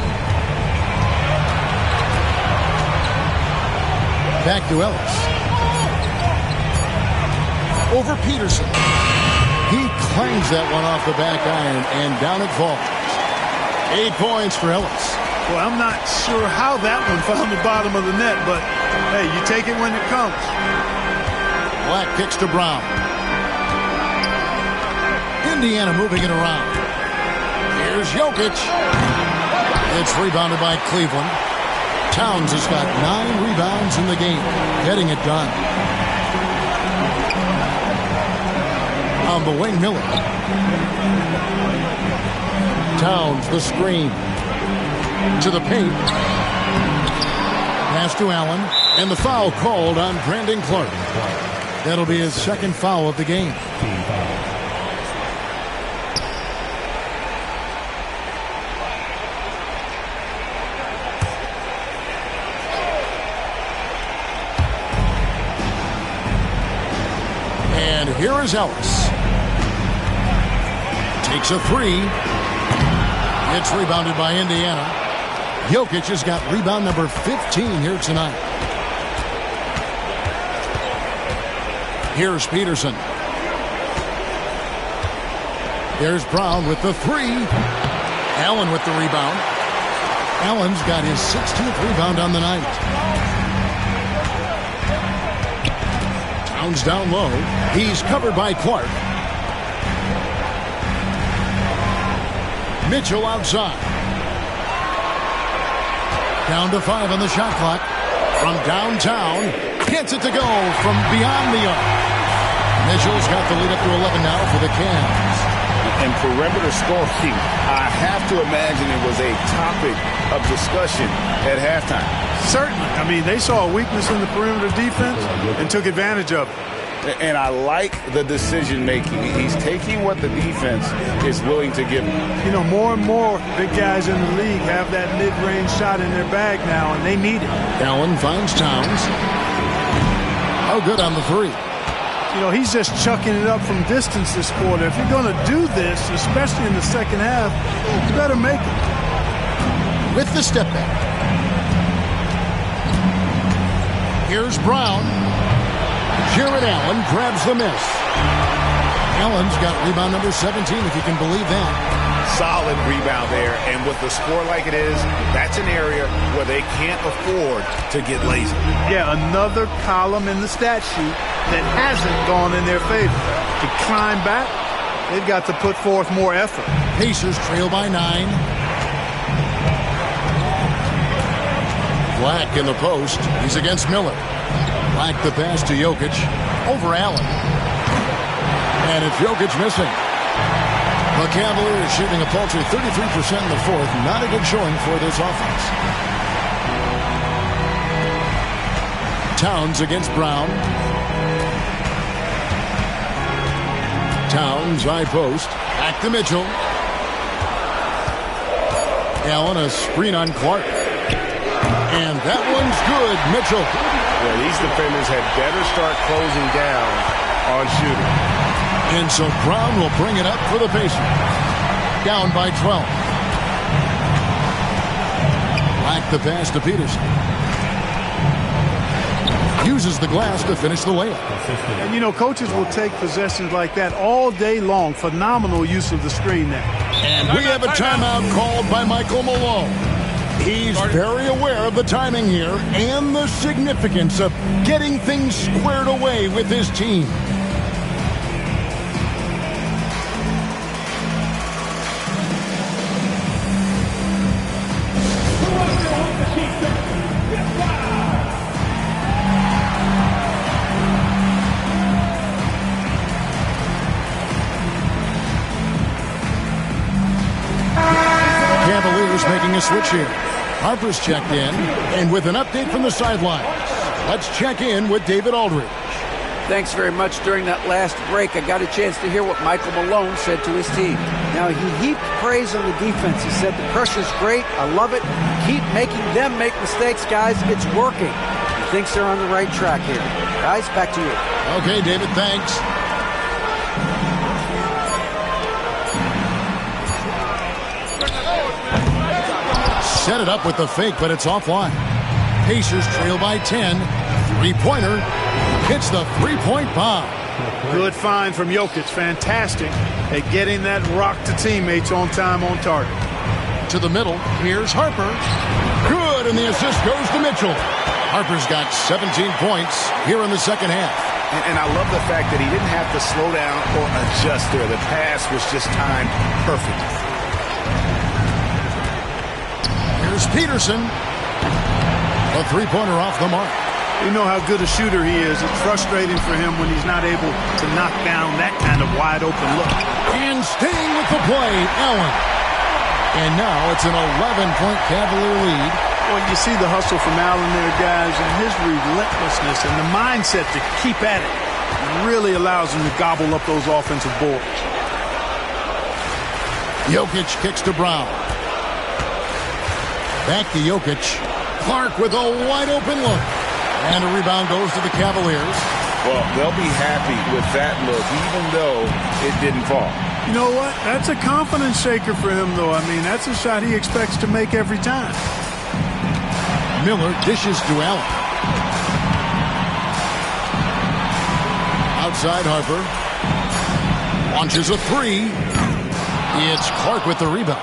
Back to Ellis. Over Peterson. He clangs that one off the back iron, and down it falls. 8 points for Ellis. Well, I'm not sure how that one found the bottom of the net, but, hey, you take it when it comes. Black kicks to Brown. Indiana moving it around. Here's Jokic. It's rebounded by Cleveland. Towns has got 9 rebounds in the game, getting it done. On the wing, Miller. Towns, the screen. To the paint. Pass to Allen. And the foul called on Brandon Clark. That'll be his second foul of the game. Here is Ellis. Takes a three. It's rebounded by Indiana. Jokic has got rebound number 15 here tonight. Here's Peterson. There's Brown with the three. Allen with the rebound. Allen's got his 16th rebound on the night. Towns down low. He's covered by Clark. Mitchell outside. Down to 5 on the shot clock. From downtown. Gets it to go from beyond the arc. Mitchell's got the lead up to 11 now for the Cavs. And perimeter scoring, I have to imagine it was a topic of discussion at halftime. Certainly. I mean, they saw a weakness in the perimeter defense and took advantage of it. And I like the decision-making. He's taking what the defense is willing to give him. You know, more and more big guys in the league have that mid-range shot in their bag now, and they need it. Allen finds Towns. Oh, good on the three. You know, he's just chucking it up from distance this quarter. If you're going to do this, especially in the second half, you better make it. With the step back. Here's Brown. Jared Allen grabs the miss. Allen's got rebound number 17, if you can believe that. Solid rebound there, and with the score like it is, that's an area where they can't afford to get lazy. Yeah, another column in the stat sheet that hasn't gone in their favor. To climb back, they've got to put forth more effort. Pacers trail by 9. Black in the post. He's against Miller. Black the pass to Jokic. Over Allen. And it's Jokic missing. The Cavaliers shooting a paltry 33% in the fourth. Not a good showing for this offense. Towns against Brown. Towns, high post. Back to Mitchell. Allen, a screen on Clark. And that one's good. Mitchell. Yeah, these defenders had better start closing down on shooting. And so Brown will bring it up for the Pacers. Down by 12. Back the pass to Peterson. Uses the glass to finish the layup. And, you know, coaches will take possessions like that all day long. Phenomenal use of the screen there. And we have a timeout called by Michael Malone. He's very aware of the timing here and the significance of getting things squared away with his team. Making a switch here. Harper's checked in, and with an update from the sidelines, let's check in with David Aldridge. Thanks very much. During that last break, I got a chance to hear what Michael Malone said to his team. Now, he heaped praise on the defense. He said, the pressure's great. I love it. Keep making them make mistakes, guys. It's working. He thinks they're on the right track here. Guys, back to you. Okay, David, thanks. Set it up with the fake, but it's offline. Pacers trail by 10. Three-pointer. Hits the three-point bomb. Good find from Jokic. Fantastic at getting that rock to teammates on time, on target. To the middle. Here's Harper. Good, and the assist goes to Mitchell. Harper's got 17 points here in the second half. And I love the fact that he didn't have to slow down or adjust there. The pass was just timed perfect. Here's Peterson. A three-pointer off the mark. You know how good a shooter he is. It's frustrating for him when he's not able to knock down that kind of wide-open look. And staying with the play, Allen. And now it's an 11-point Cavalier lead. Well, you see the hustle from Allen there, guys, and his relentlessness and the mindset to keep at it really allows him to gobble up those offensive boards. Jokic kicks to Brown. Back to Jokic. Clark with a wide-open look. And a rebound goes to the Cavaliers. Well, they'll be happy with that look, even though it didn't fall. You know what? That's a confidence shaker for him, though. I mean, that's a shot he expects to make every time. Miller dishes to Allen. Outside Harper. Launches a three. It's Clark with the rebound.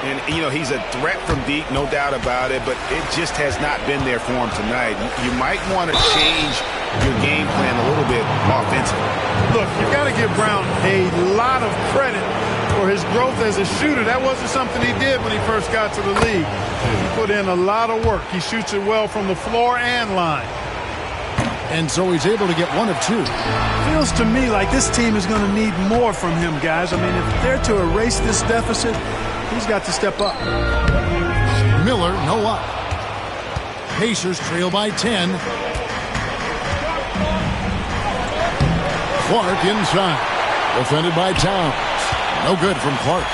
And, you know, he's a threat from deep, no doubt about it, but it just has not been there for him tonight. You might want to change your game plan a little bit offensively. Look, you got to give Brown a lot of credit for his growth as a shooter. That wasn't something he did when he first got to the league. He put in a lot of work. He shoots it well from the floor and line. And so he's able to get 1 of 2. Feels to me like this team is going to need more from him, guys. I mean, if they're to erase this deficit, he's got to step up. Miller, no up. Pacers trail by 10. Clark inside. Defended by Towns. No good from Clark.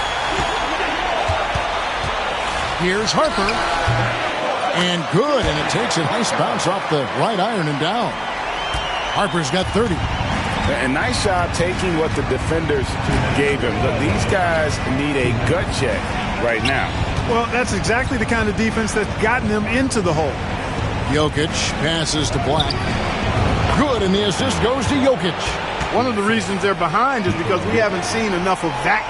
Here's Harper. And good, and it takes a nice bounce off the right iron and down. Harper's got 30. A nice job taking what the defenders gave him. But these guys need a gut check right now. Well, that's exactly the kind of defense that's gotten them into the hole. Jokic passes to Black. Good, and the assist goes to Jokic. One of the reasons they're behind is because we haven't seen enough of that.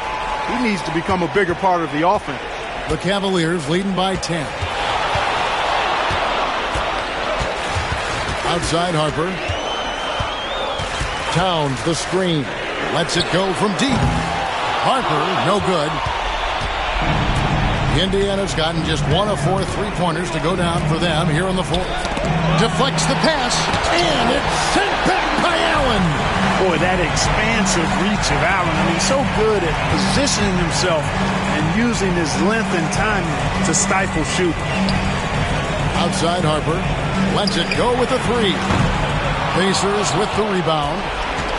He needs to become a bigger part of the offense. The Cavaliers leading by 10. Outside Harper. Towns the screen. Lets it go from deep. Harper, no good. Indiana's gotten just 1 of 4 3-pointers to go down for them here in the fourth. Deflects the pass, and it's sent back by Allen. Boy, that expansive reach of Allen. I mean, so good at positioning himself and using his length and timing to stifle shoot. Outside Harper. Lets it go with a 3. Pacers with the rebound.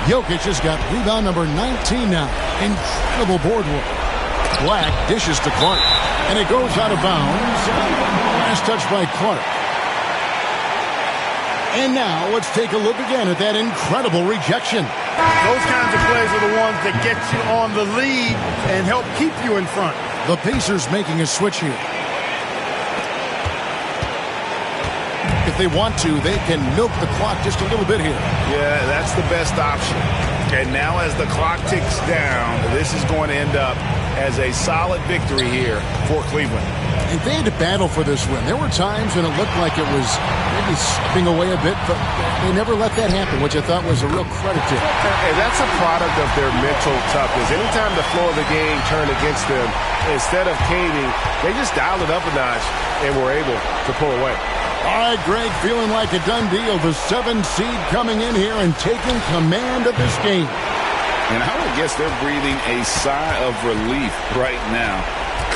Jokic has got rebound number 19 now. Incredible board work. Black dishes to Clark. And it goes out of bounds. Last touch by Clark. And now let's take a look again at that incredible rejection. Those kinds of plays are the ones that get you on the lead and help keep you in front. The Pacers making a switch here. If they want to, they can milk the clock just a little bit here. Yeah, that's the best option. And now as the clock ticks down, this is going to end up as a solid victory here for Cleveland. And they had to battle for this win. There were times when it looked like it was maybe slipping away a bit, but they never let that happen, which I thought was a real credit to them. Hey, that's a product of their mental toughness. Anytime the flow of the game turned against them, instead of caving, they just dialed it up a notch and were able to pull away. All right, Greg, feeling like a done deal. The 7th seed coming in here and taking command of this game. And I would guess they're breathing a sigh of relief right now.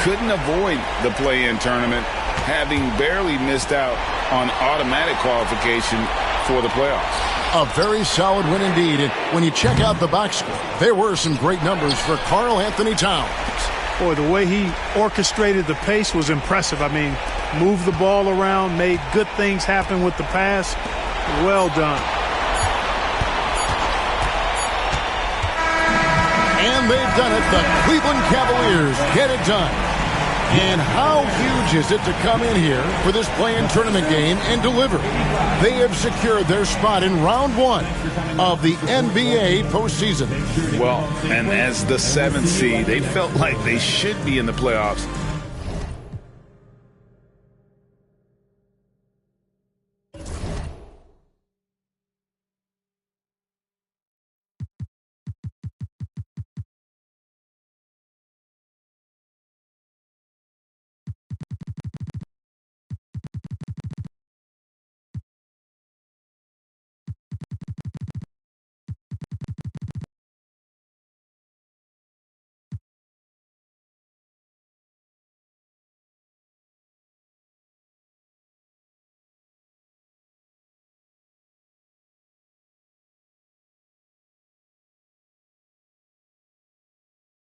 Couldn't avoid the play-in tournament, having barely missed out on automatic qualification for the playoffs. A very solid win indeed. And when you check out the box score, there were some great numbers for Karl Anthony Towns. Boy, the way he orchestrated the pace was impressive. I mean, moved the ball around, made good things happen with the pass. Well done. And they've done it. The Cleveland Cavaliers get it done. And how huge is it to come in here for this play-in tournament game and deliver? They have secured their spot in round 1 of the NBA postseason. Well, and as the 7th seed, they felt like they should be in the playoffs